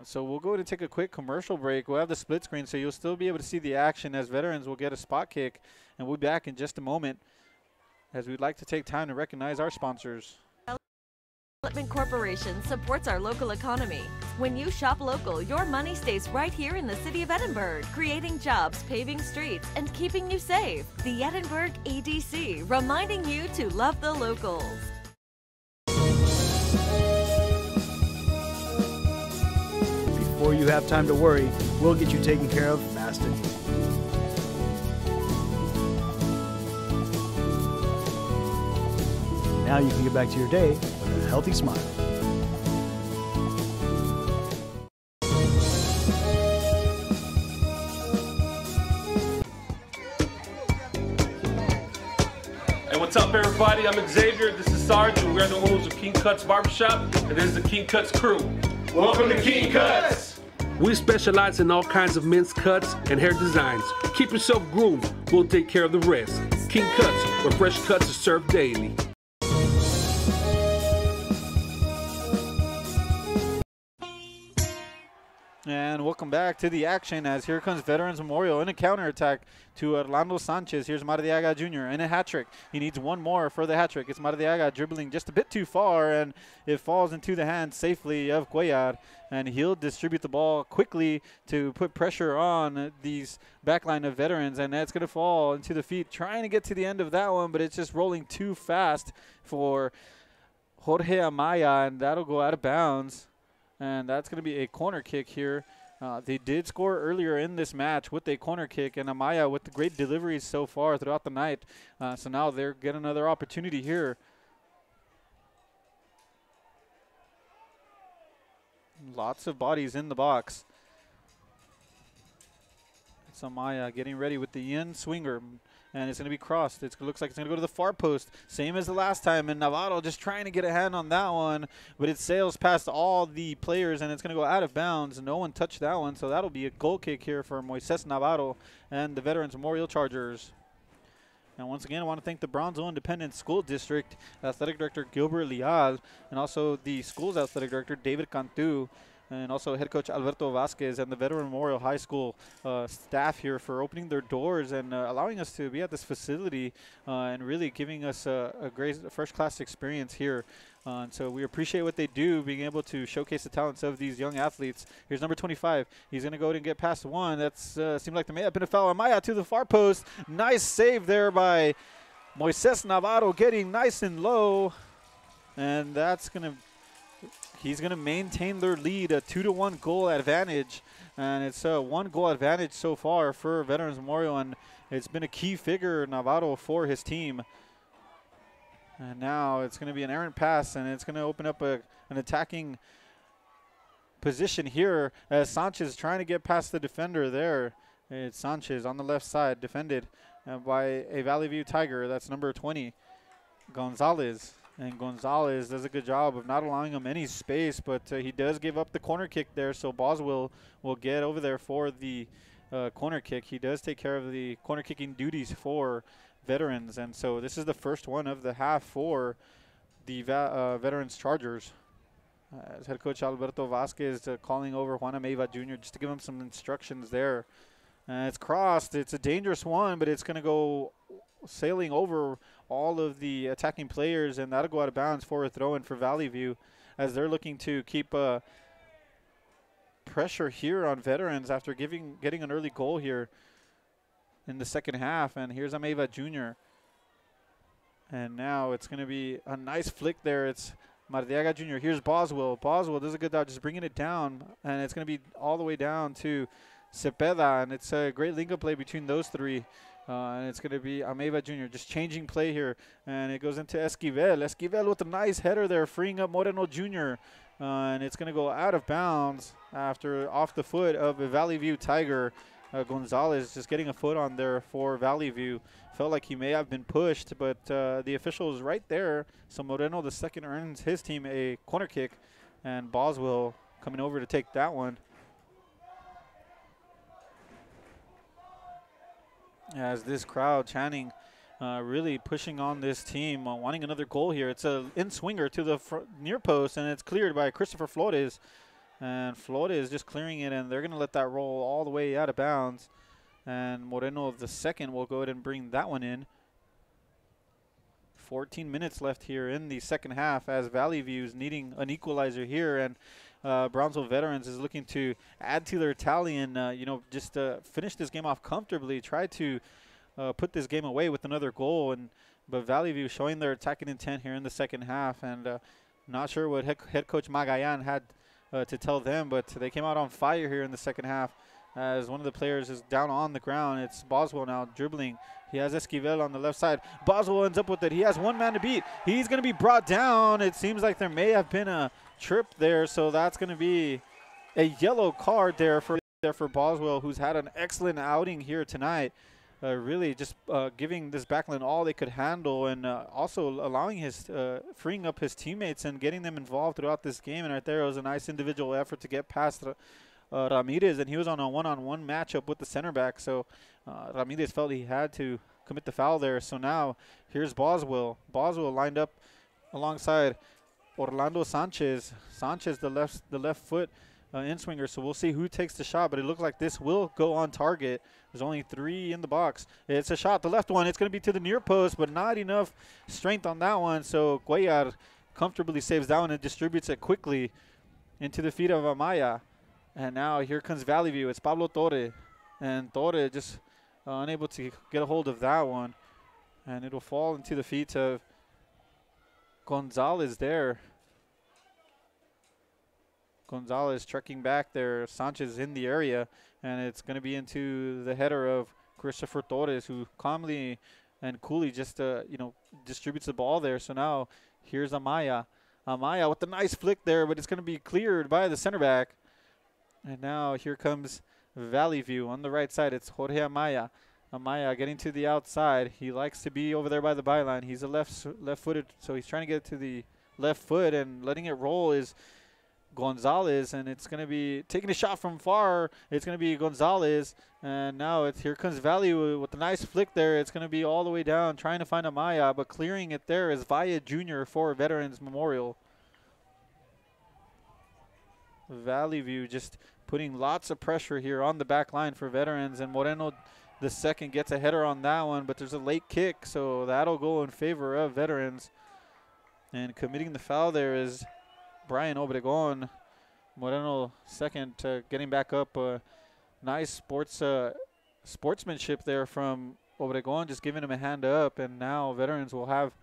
So we'll go ahead and take a quick commercial break. We'll have the split screen, so you'll still be able to see the action, as Veterans will get a spot kick. And we'll be back in just a moment, as we'd like to take time to recognize our sponsors. Development Corporation supports our local economy. When you shop local, your money stays right here in the city of Edinburgh, creating jobs, paving streets, and keeping you safe. The Edinburgh EDC, reminding you to love the locals. Before you have time to worry, we'll get you taken care of fast and easy. Now you can get back to your day with a healthy smile. Hey, what's up, everybody? I'm Xavier. This is Sarge, and we're the owners of King Cuts Barbershop, and this is the King Cuts crew. Welcome to King Cuts! We specialize in all kinds of men's cuts and hair designs. Keep yourself groomed. We'll take care of the rest. King Cuts, where fresh cuts are served daily. And welcome back to the action as here comes Veterans Memorial in a counterattack to Orlando Sanchez. Here's Mardiaga Jr. in a hat trick. He needs one more for the hat trick. It's Mardiaga dribbling just a bit too far, and it falls into the hands safely of Cuellar. And he'll distribute the ball quickly to put pressure on these backline of Veterans, and that's going to fall into the feet, trying to get to the end of that one, but it's just rolling too fast for Jorge Amaya, and that'll go out of bounds. And that's going to be a corner kick here. They did score earlier in this match with a corner kick, and Amaya with the great deliveries so far throughout the night. So now they're getting another opportunity here. Lots of bodies in the box. It's Amaya getting ready with the in swinger. And it's going to be crossed. It looks like it's going to go to the far post, same as the last time. And Navarro just trying to get a hand on that one, but it sails past all the players, and it's going to go out of bounds. No one touched that one, so that'll be a goal kick here for Moises Navarro and the Veterans Memorial Chargers. And once again, I want to thank the Brownsville Independent School District Athletic Director Gilbert Leal, and also the school's athletic director David Cantu, and also head coach Alberto Vasquez and the Veteran Memorial High School staff here for opening their doors and allowing us to be at this facility and really giving us a great first-class experience here. And so we appreciate what they do, being able to showcase the talents of these young athletes. Here's number 25. He's going to go and get past one. That seemed like there may have been a foul. Amaya to the far post. Nice save there by Moises Navarro, getting nice and low. And that's going to... He's going to maintain their lead, a 2-1 goal advantage, and it's a 1 goal advantage so far for Veterans Memorial, and it's been a key figure, Navarro, for his team. And now it's going to be an errant pass, and it's going to open up an attacking position here as Sanchez is trying to get past the defender there. It's Sanchez on the left side, defended by a Valley View Tiger. That's number 20, Gonzalez. And Gonzalez does a good job of not allowing him any space, but he does give up the corner kick there, so Boswell will get over there for the corner kick. He does take care of the corner kicking duties for Veterans, and so this is the first one of the half for the Veterans Chargers. As head coach Alberto Vasquez calling over Juan Ameiva Jr. just to give him some instructions there. It's crossed. It's a dangerous one, but it's going to go sailing over all of the attacking players, and that'll go out of bounds for a throw-in for Valley View as they're looking to keep pressure here on Veterans after getting an early goal here in the second half. And here's Ameiva Jr. And now it's going to be a nice flick there. It's Mardiaga Jr. Here's Boswell. Boswell does a good job just bringing it down, and it's going to be all the way down to Cepeda, and it's a great link-up play between those three. And it's going to be Ameiva Jr. just changing play here. And it goes into Esquivel. Esquivel with a nice header there, freeing up Moreno Jr. And it's going to go out of bounds after off the foot of a Valley View Tiger. Gonzalez just getting a foot on there for Valley View. Felt like he may have been pushed, but the official is right there. So Moreno, the second, earns his team a corner kick. And Boswell coming over to take that one. As this crowd chanting, really pushing on this team, wanting another goal here. It's a in-swinger to the near post, and it's cleared by Christopher Flores. And Flores just clearing it, and they're going to let that roll all the way out of bounds. And Moreno, the second, will go ahead and bring that one in. 14 minutes left here in the second half as Valley View is needing an equalizer here, and Brownsville Veterans is looking to add to their tally and, just finish this game off comfortably, try to put this game away with another goal. But Valley View showing their attacking intent here in the second half, and not sure what head coach Magayan had to tell them, but they came out on fire here in the second half. as one of the players is down on the ground. It's Boswell now dribbling. He has Esquivel on the left side. Boswell ends up with it. He has one man to beat. He's going to be brought down. It seems like there may have been a trip there, so that's going to be a yellow card there for Boswell, who's had an excellent outing here tonight. Really just giving this backline all they could handle, and also allowing freeing up his teammates and getting them involved throughout this game. And right there, it was a nice individual effort to get past Ramirez, and he was on a one-on-one matchup with the center back. So Ramirez felt he had to commit the foul there. So now here's Boswell. Boswell lined up alongside Orlando Sanchez. Sanchez, the left foot in-swinger, so we'll see who takes the shot, but it looks like this will go on target. There's only 3 in the box. It's a shot, the left one. It's going to be to the near post, but not enough strength on that one, so Cuellar comfortably saves that one and distributes it quickly into the feet of Amaya. And now here comes Valley View. It's Pablo Torre, and Torre just unable to get a hold of that one, and it'll fall into the feet of Gonzalez there. Gonzalez trekking back there. Sanchez in the area, and it's going to be into the header of Christopher Torres, who calmly and coolly just distributes the ball there. So now here's Amaya. Amaya with the nice flick there, but it's going to be cleared by the center back. And now here comes Valley View on the right side. It's Jorge Amaya. Amaya getting to the outside. He likes to be over there by the byline. He's a left-footed, so he's trying to get to the left foot, and letting it roll is Gonzalez, and it's going to be taking a shot from far. It's going to be Gonzalez, and now here comes Valley with a nice flick there. It's going to be all the way down, trying to find Amaya, but clearing it there is Valle Jr. for Veterans Memorial. Valley View just putting lots of pressure here on the back line for Veterans, and Moreno the second gets a header on that one, but there's a late kick, so that'll go in favor of Veterans. And committing the foul there is Brian Obregon. Moreno second, getting back up. Nice sportsmanship there from Obregon, just giving him a hand up, and now Veterans will have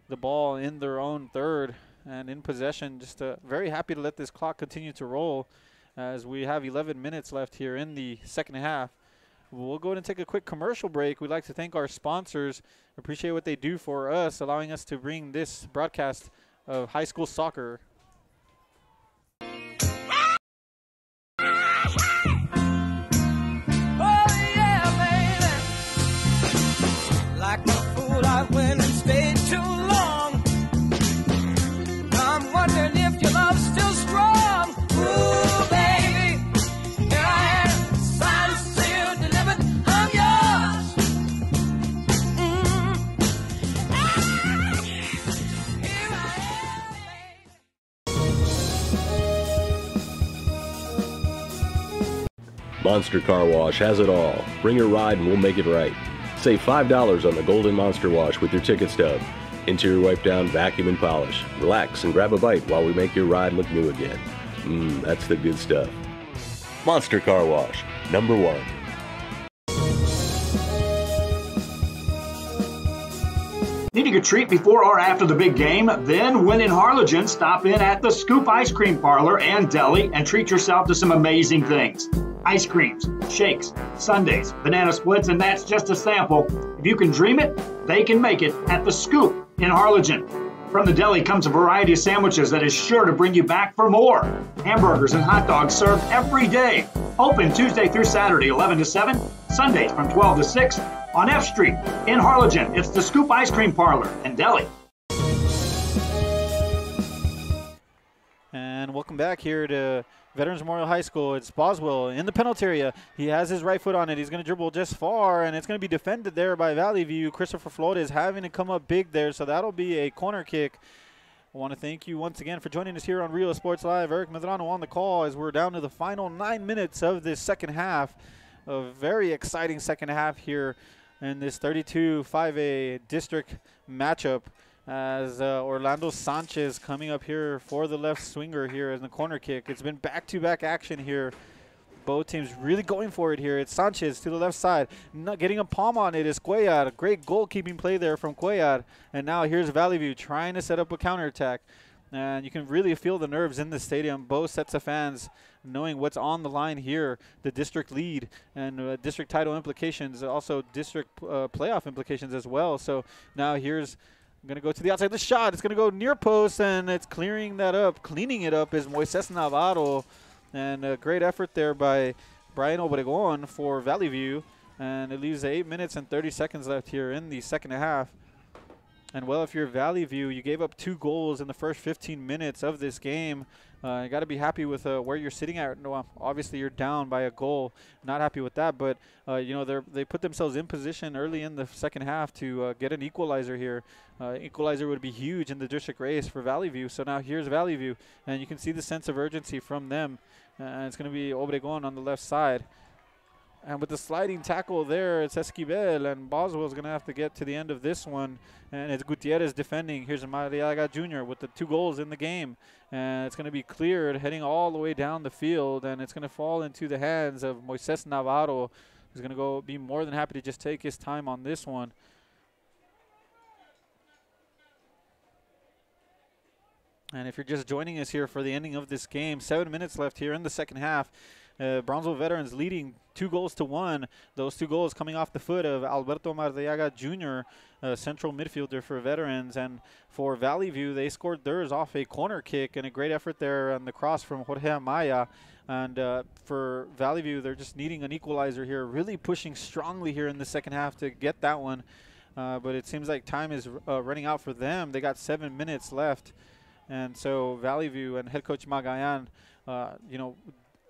the ball in their own third and in possession. Just very happy to let this clock continue to roll as we have 11 minutes left here in the second half. We'll go ahead and take a quick commercial break. We'd like to thank our sponsors. Appreciate what they do for us, allowing us to bring this broadcast of high school soccer. I went and stayed too long. I'm wondering if your love's still strong. Ooh, baby, here I am, signed, sealed, delivered, I'm yours. Here I am. Monster Car Wash has it all. Bring your ride and we'll make it right. Save $5 on the Golden Monster Wash with your ticket stub. Interior wipe down, vacuum, and polish. Relax and grab a bite while we make your ride look new again. That's the good stuff. Monster Car Wash, #1. Needing a treat before or after the big game? Then when in Harlingen, stop in at the Scoop Ice Cream Parlor and Deli and treat yourself to some amazing things. Ice creams, shakes, sundaes, banana splits, and that's just a sample. If you can dream it, they can make it at the Scoop in Harlingen. From the deli comes a variety of sandwiches that is sure to bring you back for more. Hamburgers and hot dogs served every day. Open Tuesday through Saturday, 11 to 7, Sundays from 12 to 6 on F Street in Harlingen. It's the Scoop Ice Cream Parlor and Deli. And welcome back here to Veterans Memorial High School. It's Boswell in the penalty area. He has his right foot on it. He's going to dribble just far, and it's going to be defended there by Valley View. Christopher Flores having to come up big there, so that'll be a corner kick. I want to thank you once again for joining us here on Real Sports Live. Eric Medrano on the call as we're down to the final 9 minutes of this second half. A very exciting second half here in this 32-5A district matchup, as Orlando Sanchez coming up here for the left swinger here in the corner kick. It's been back-to-back action here. Both teams really going for it here. It's Sanchez to the left side. Not getting a palm on it is Cuellar. Great goalkeeping play there from Cuellar. And now here's Valley View trying to set up a counterattack. And you can really feel the nerves in the stadium. Both sets of fans knowing what's on the line here, the district lead and district title implications, also district playoff implications as well. So now here's going to go to the outside. The shot, it's going to go near post, and it's clearing that up. Cleaning it up is Moises Navarro. And a great effort there by Brian Obregon for Valley View. And it leaves 8 minutes and 30 seconds left here in the second half. And, well, if you're Valley View, you gave up 2 goals in the first 15 minutes of this game. You got to be happy with where you're sitting at. No, obviously, you're down by a goal. Not happy with that. But, you know, they put themselves in position early in the second half to get an equalizer here. Equalizer would be huge in the district race for Valley View. So now here's Valley View. And you can see the sense of urgency from them. And it's going to be Obregon on the left side. And with the sliding tackle there, it's Esquivel, and Boswell's going to have to get to the end of this one. And it's Gutierrez defending. Here's Mariaga Jr. with the 2 goals in the game. And it's going to be cleared, heading all the way down the field. And it's going to fall into the hands of Moises Navarro, who's going to be more than happy to just take his time on this one. And if you're just joining us here for the ending of this game, 7 minutes left here in the second half. Brownsville Veterans leading 2-1. Those 2 goals coming off the foot of Alberto Mardiaga Jr., central midfielder for Veterans. And for Valley View, they scored theirs off a corner kick, and a great effort there on the cross from Jorge Amaya. And for Valley View, they're just needing an equalizer here, really pushing strongly here in the second half to get that one. But it seems like time is running out for them. They got 7 minutes left. And so Valley View and head coach Magayan, you know,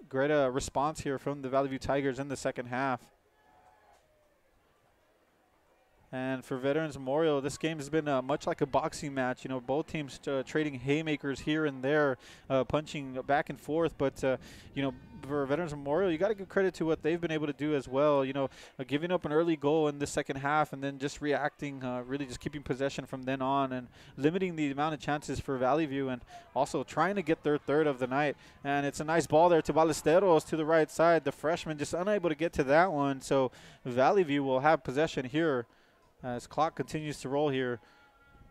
great response here from the Valley View Tigers in the second half. And for Veterans Memorial, this game has been much like a boxing match. You know, both teams trading haymakers here and there, punching back and forth. But, you know, for Veterans Memorial, you got to give credit to what they've been able to do as well. You know, giving up an early goal in the second half and then just reacting, really just keeping possession from then on and limiting the amount of chances for Valley View and also trying to get their third of the night. And it's a nice ball there to Ballesteros to the right side. The freshman just unable to get to that one. So Valley View will have possession here. As clock continues to roll here,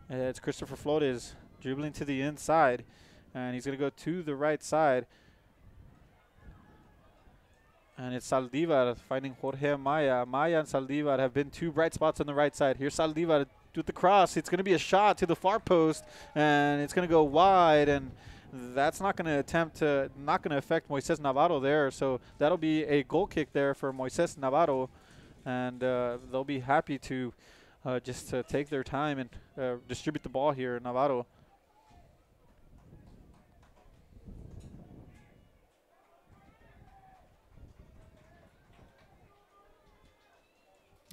it's Christopher Flores dribbling to the inside, and he's going to go to the right side. And it's Saldivar finding Jorge Amaya. Amaya and Saldivar have been 2 bright spots on the right side. Here's Saldivar with the cross. It's going to be a shot to the far post, and it's going to go wide, and that's not going to affect Moises Navarro there. So that'll be a goal kick there for Moises Navarro, and they'll be happy to just take their time and distribute the ball here, Navarro.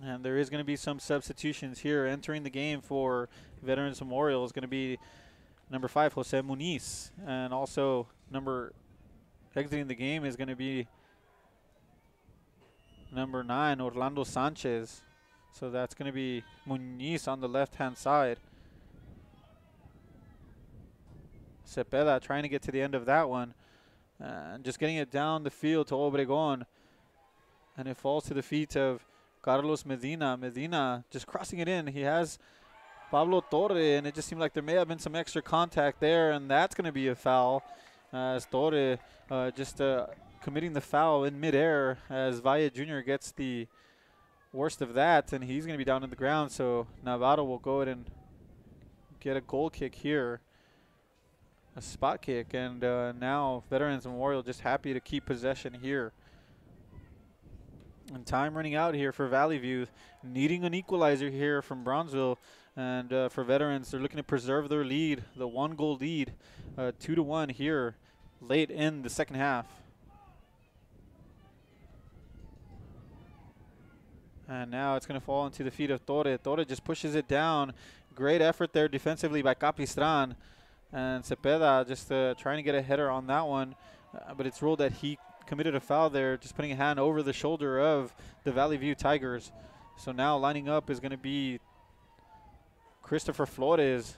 And there is going to be some substitutions here. Entering the game for Veterans Memorial is going to be number 5, Jose Muniz. And also exiting the game is going to be number 9, Orlando Sanchez. So that's going to be Muniz on the left-hand side. Cepeda trying to get to the end of that one. And just getting it down the field to Obregon. And it falls to the feet of Carlos Medina. Medina just crossing it in. He has Pablo Torre, and it just seemed like there may have been some extra contact there, and that's going to be a foul. As Torre just committing the foul in midair as Valle Jr. gets the worst of that, and he's going to be down on the ground. So Navarro will go ahead and get a goal kick here, a spot kick, and now Veterans Memorial just happy to keep possession here. And time running out here for Valley View, needing an equalizer here from Brownsville. And for Veterans, they're looking to preserve their lead, the 1-goal lead, 2-1 here late in the second half. And now it's going to fall into the feet of Torre. Torre just pushes it down. Great effort there defensively by Capistran. And Cepeda just trying to get a header on that one. But it's ruled that he committed a foul there, just putting a hand over the shoulder of the Valley View Tigers. So now lining up is going to be Christopher Flores.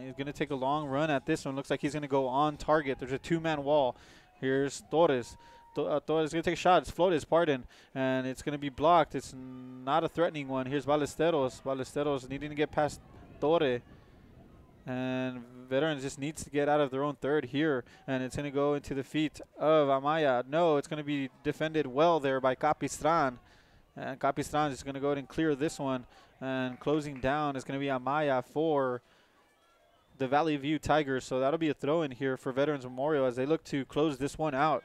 He's going to take a long run at this one. Looks like he's going to go on target. There's a 2-man wall. Here's Torres. Torres is going to take a shot. It's Flores, pardon. And it's going to be blocked. It's not a threatening one. Here's Ballesteros. Ballesteros needing to get past Torre. And Veterans just needs to get out of their own third here, and it's going to go into the feet of Amaya. No, it's going to be defended well there by Capistran. And Capistran is going to go ahead and clear this one. And closing down is going to be Amaya for the Valley View Tigers. So that'll be a throw in here for Veterans Memorial as they look to close this one out.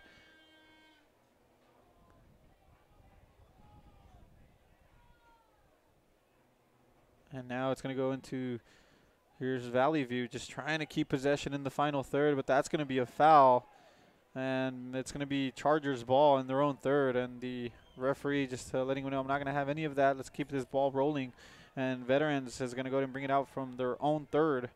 And now it's going to go into, here's Valley View just trying to keep possession in the final third, but that's going to be a foul. And it's going to be Chargers ball in their own third. And the referee just letting them know, I'm not going to have any of that. Let's keep this ball rolling. And Veterans is going to go ahead and bring it out from their own third.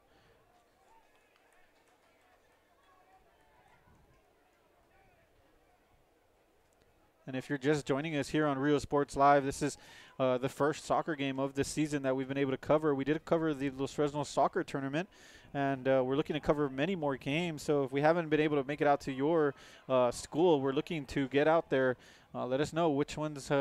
And if you're just joining us here on Rio Sports Live, this is the first soccer game of this season that we've been able to cover. We did cover the Los Fresnos soccer tournament, and we're looking to cover many more games. So if we haven't been able to make it out to your school, we're looking to get out there. Let us know which ones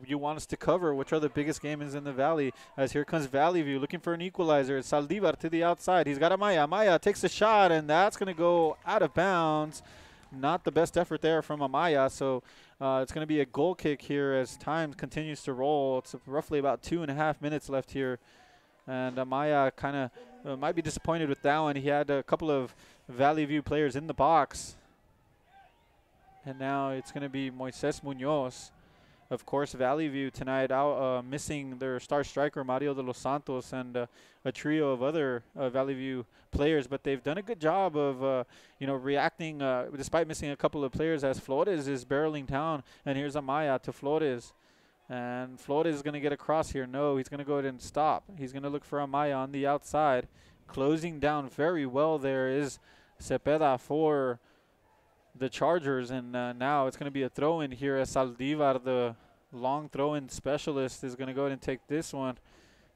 you want us to cover, which are the biggest games in the Valley. As here comes Valley View looking for an equalizer. It's Saldivar to the outside. He's got Amaya. Amaya takes a shot, and that's going to go out of bounds. Not the best effort there from Amaya, so it's going to be a goal kick here as time continues to roll. It's roughly about 2.5 minutes left here, and Amaya kind of might be disappointed with that one. He had a couple of Valley View players in the box, and now it's going to be Moises Munoz. Of course, Valley View tonight out missing their star striker, Mario de los Santos, and a trio of other Valley View players. But they've done a good job of, reacting despite missing a couple of players as Flores is barreling down. And here's Amaya to Flores. And Flores is going to get across here. No, he's going to go ahead and stop. He's going to look for Amaya on the outside. Closing down very well there is Cepeda for the Chargers, and now it's going to be a throw-in here as Saldivar, the long throw-in specialist, is going to go ahead and take this one.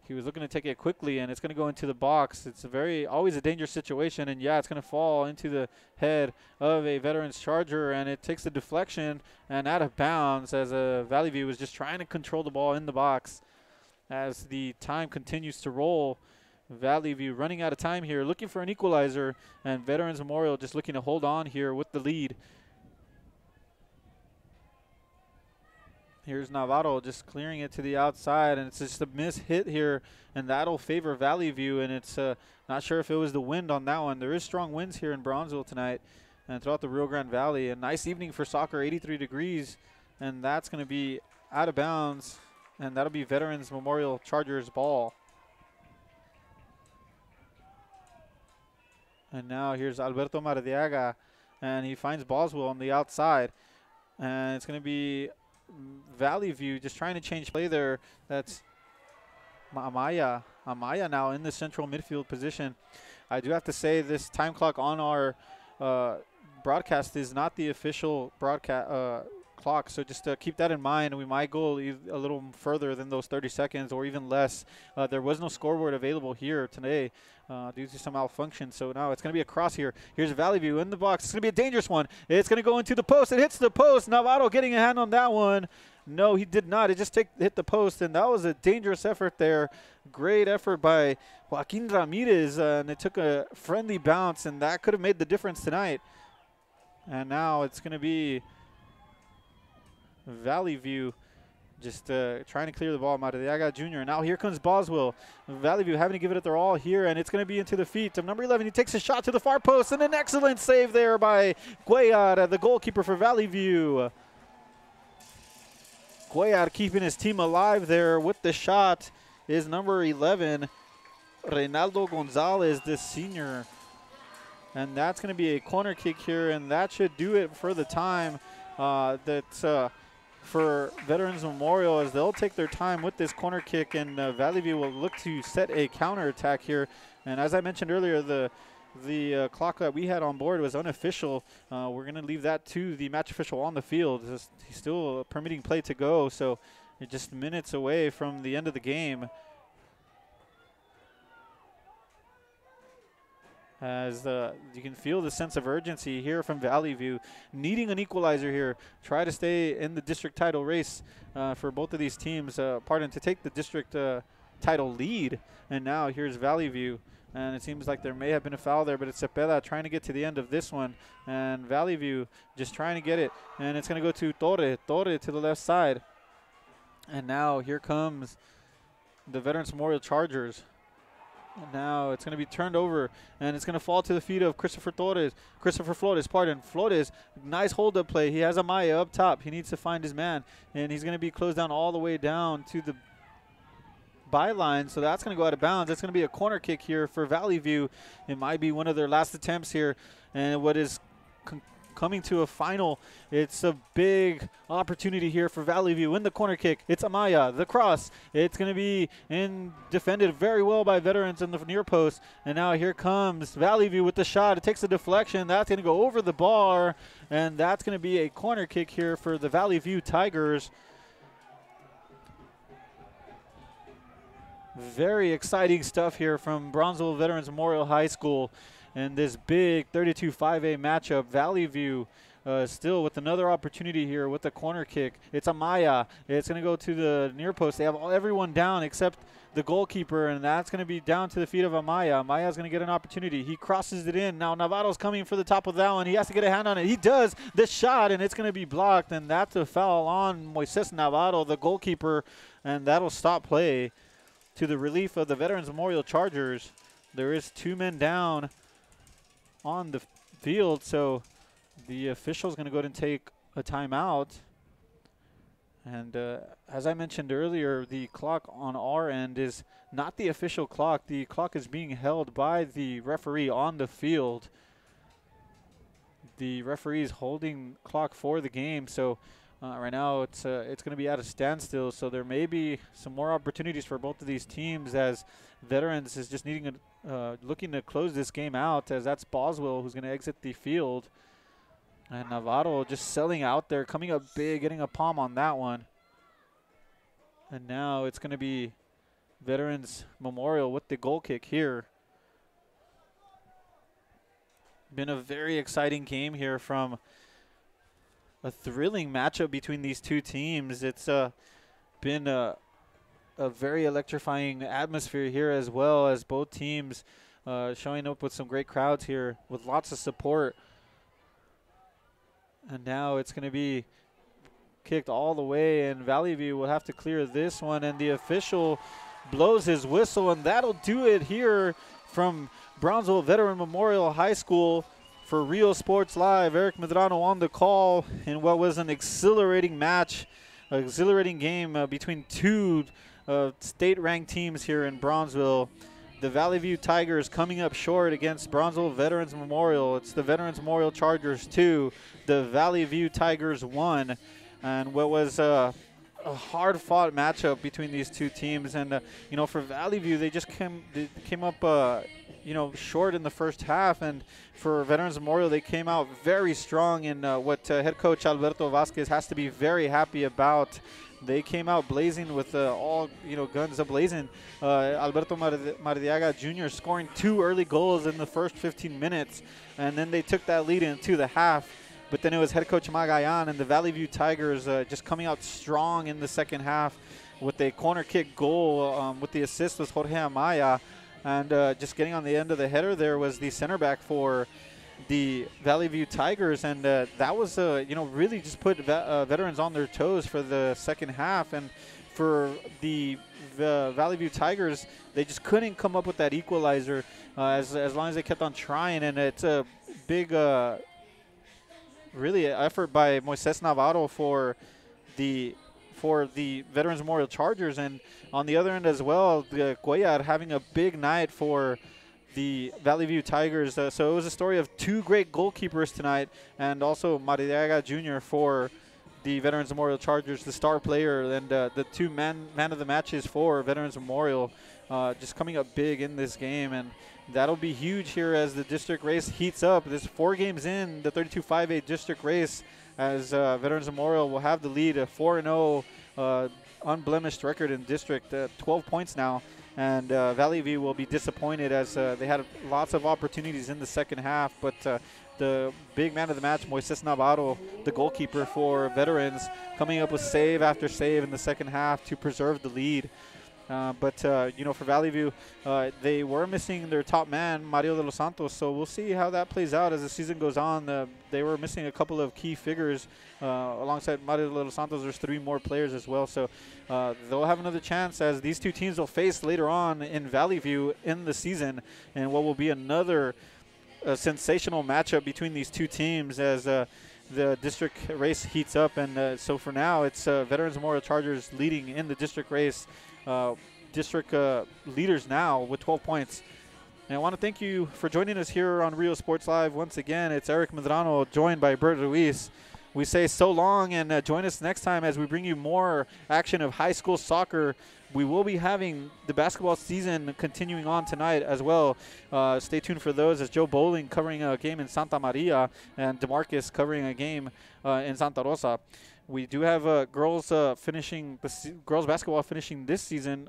He was looking to take it quickly, and it's going to go into the box. It's always a dangerous situation, and yeah, it's going to fall into the head of a Veterans Charger, and it takes the deflection and out of bounds as Valley View was just trying to control the ball in the box. As the time continues to roll, Valley View running out of time here, looking for an equalizer, and Veterans Memorial just looking to hold on here with the lead. Here's Navarro just clearing it to the outside, and it's just a miss hit here, and that'll favor Valley View, and it's not sure if it was the wind on that one. There is strong winds here in Brownsville tonight and throughout the Rio Grande Valley. A nice evening for soccer, 83 degrees, and that's going to be out of bounds, and that'll be Veterans Memorial Chargers ball. And now here's Alberto Mardiaga, and he finds Boswell on the outside. And it's going to be Valley View just trying to change play there. That's Amaya. Amaya now in the central midfield position. I do have to say this time clock on our broadcast is not the official broadcast clock, so just keep that in mind. We might go a little further than those 30 seconds or even less. There was no scoreboard available here today due to some malfunction, so now it's going to be a cross here. Here's Valley View in the box. It's going to be a dangerous one. It's going to go into the post. It hits the post. Navarro getting a hand on that one. No, he did not. It just hit the post, and that was a dangerous effort there. Great effort by Joaquin Ramirez, and it took a friendly bounce, and that could have made the difference tonight. And now it's going to be Valley View just trying to clear the ball. Mardiaga Jr. Now here comes Boswell. Valley View having to give it their all here, and it's going to be into the feet of number 11. He takes a shot to the far post, and an excellent save there by Cuellar, the goalkeeper for Valley View. Cuellar keeping his team alive there with the shot is number 11, Reynaldo Gonzalez, the senior. And that's going to be a corner kick here, and that should do it for the time. That's for Veterans Memorial, as they'll take their time with this corner kick, and Valley View will look to set a counter attack here. And as I mentioned earlier, the clock that we had on board was unofficial. We're going to leave that to the match official on the field. He's still permitting play to go, so you're just minutes away from the end of the game. As you can feel the sense of urgency here from Valley View, needing an equalizer here, try to stay in the district title race for both of these teams, to take the district title lead. And now here's Valley View And it seems like there may have been a foul there, but it's Cepeda trying to get to the end of this one. And Valley View just trying to get it. And it's going to go to Torre. Torre to the left side. And now here comes the Veterans Memorial Chargers. And now it's going to be turned over, and it's going to fall to the feet of Christopher Flores, Flores, nice hold-up play. He has Amaya up top. He needs to find his man, and he's going to be closed down all the way down to the byline, so that's going to go out of bounds. That's going to be a corner kick here for Valley View. It might be one of their last attempts here, and what is coming to a final. It's a big opportunity here for Valley View in the corner kick. It's Amaya, the cross. It's going to be defended very well by Veterans in the near post, and now here comes Valley View with the shot. It takes a deflection. That's going to go over the bar, and that's going to be a corner kick here for the Valley View Tigers. Very exciting stuff here from Brownsville Veterans Memorial High School in this big 32-5A matchup. Valley View still with another opportunity here with the corner kick. It's Amaya. It's going to go to the near post. They have everyone down except the goalkeeper, and that's going to be down to the feet of Amaya. Amaya's going to get an opportunity. He crosses it in. Now Navarro's coming for the top of that one. He has to get a hand on it. He does. The shot, and it's going to be blocked, and that's a foul on Moises Navarro, the goalkeeper, and that'll stop play. To the relief of the Veterans Memorial Chargers. There is 2 men down on the field, so the official's going to go ahead and take a timeout. And as I mentioned earlier, the clock on our end is not the official clock. The clock is being held by the referee on the field. The referee is holding clock for the game, so right now it's going to be at a standstill, so there may be some more opportunities for both of these teams as Veterans is just looking to close this game out, as that's Boswell who's going to exit the field. And Navarro just selling out there, coming up big, getting a palm on that one. And now it's going to be Veterans Memorial with the goal kick here. Been a very exciting game here from a thrilling matchup between these two teams. It's been a very electrifying atmosphere here, as well as both teams showing up with some great crowds here with lots of support. And now it's going to be kicked all the way, and Valley View will have to clear this one, and the official blows his whistle, and that'll do it here from Brownsville Veteran Memorial High School. For Real Sports Live, Eric Medrano on the call in what was an exhilarating match, an exhilarating game between two state-ranked teams here in Brownsville. The Valley View Tigers coming up short against Brownsville Veterans Memorial. It's the Veterans Memorial Chargers 2, the Valley View Tigers 1. And what was a hard-fought matchup between these two teams. And, you know, for Valley View, they just came up you know, short in the first half, and for Veterans Memorial, they came out very strong in what head coach Alberto Vasquez has to be very happy about. They came out blazing with all, you know, guns a-blazing. Alberto Mardiaga Jr. scoring 2 early goals in the first 15 minutes, and then they took that lead into the half. But then it was head coach Magayan and the Valley View Tigers just coming out strong in the second half with a corner kick goal. With the assist was Jorge Amaya. And just getting on the end of the header there was the center back for the Valley View Tigers. And that was, you know, really just put Veterans on their toes for the second half. And for the Valley View Tigers, they just couldn't come up with that equalizer as long as they kept on trying. And it's a big, really effort by Moises Navarro for the Veterans Memorial Chargers. And on the other end as well, the Cuellar having a big night for the Valley View Tigers. So it was a story of 2 great goalkeepers tonight, and also Maridaga Jr. for the Veterans Memorial Chargers, the star player, and the 2 man of the matches for Veterans Memorial just coming up big in this game. And that'll be huge here as the district race heats up. There's 4 games in the 32-5A district race, as Veterans Memorial will have the lead, a 4-0 unblemished record in district, 12 points now. And Valley View will be disappointed as they had lots of opportunities in the second half. But the big man of the match, Moises Navarro, the goalkeeper for Veterans, coming up with save after save in the second half to preserve the lead. But for Valley View, they were missing their top man, Mario de los Santos. So we'll see how that plays out as the season goes on. They were missing a couple of key figures. Alongside Mario de los Santos, there's 3 more players as well. So they'll have another chance as these 2 teams will face later on in Valley View in the season. And what will be another sensational matchup between these 2 teams as the district race heats up. And so for now, it's Veterans Memorial Chargers leading in the district race. District leaders now with 12 points. And I want to thank you for joining us here on Rio Sports Live. Once again, it's Eric Medrano joined by Bert Ruiz. We say so long and join us next time as we bring you more action of high school soccer. We will be having the basketball season continuing on tonight as well. Stay tuned for those as Joe Bowling covering a game in Santa Maria and DeMarcus covering a game in Santa Rosa. We do have girls basketball finishing this season,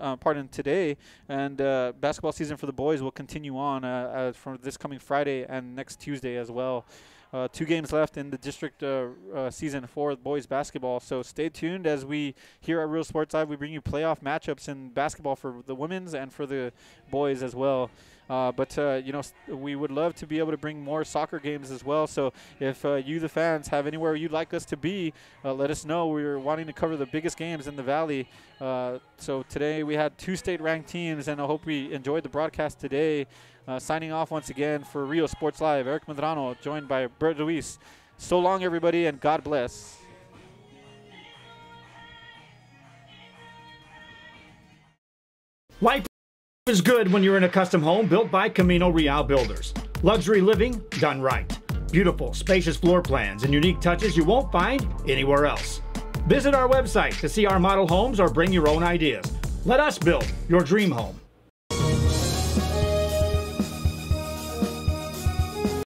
today, and basketball season for the boys will continue on from this coming Friday and next Tuesday as well. 2 games left in the district season for boys basketball. So stay tuned as we here at Real Sports Live, we bring you playoff matchups in basketball for the women's and for the boys as well. But we would love to be able to bring more soccer games as well. So if you, the fans, have anywhere you'd like us to be, let us know. We're wanting to cover the biggest games in the Valley. So today we had 2 state-ranked teams, and I hope we enjoyed the broadcast today. Signing off once again for Rio Sports Live, Eric Medrano, joined by Bert Luis. So long, everybody, and God bless. Life is good when you're in a custom home built by Camino Real Builders. Luxury living done right. Beautiful, spacious floor plans and unique touches you won't find anywhere else. Visit our website to see our model homes or bring your own ideas. Let us build your dream home.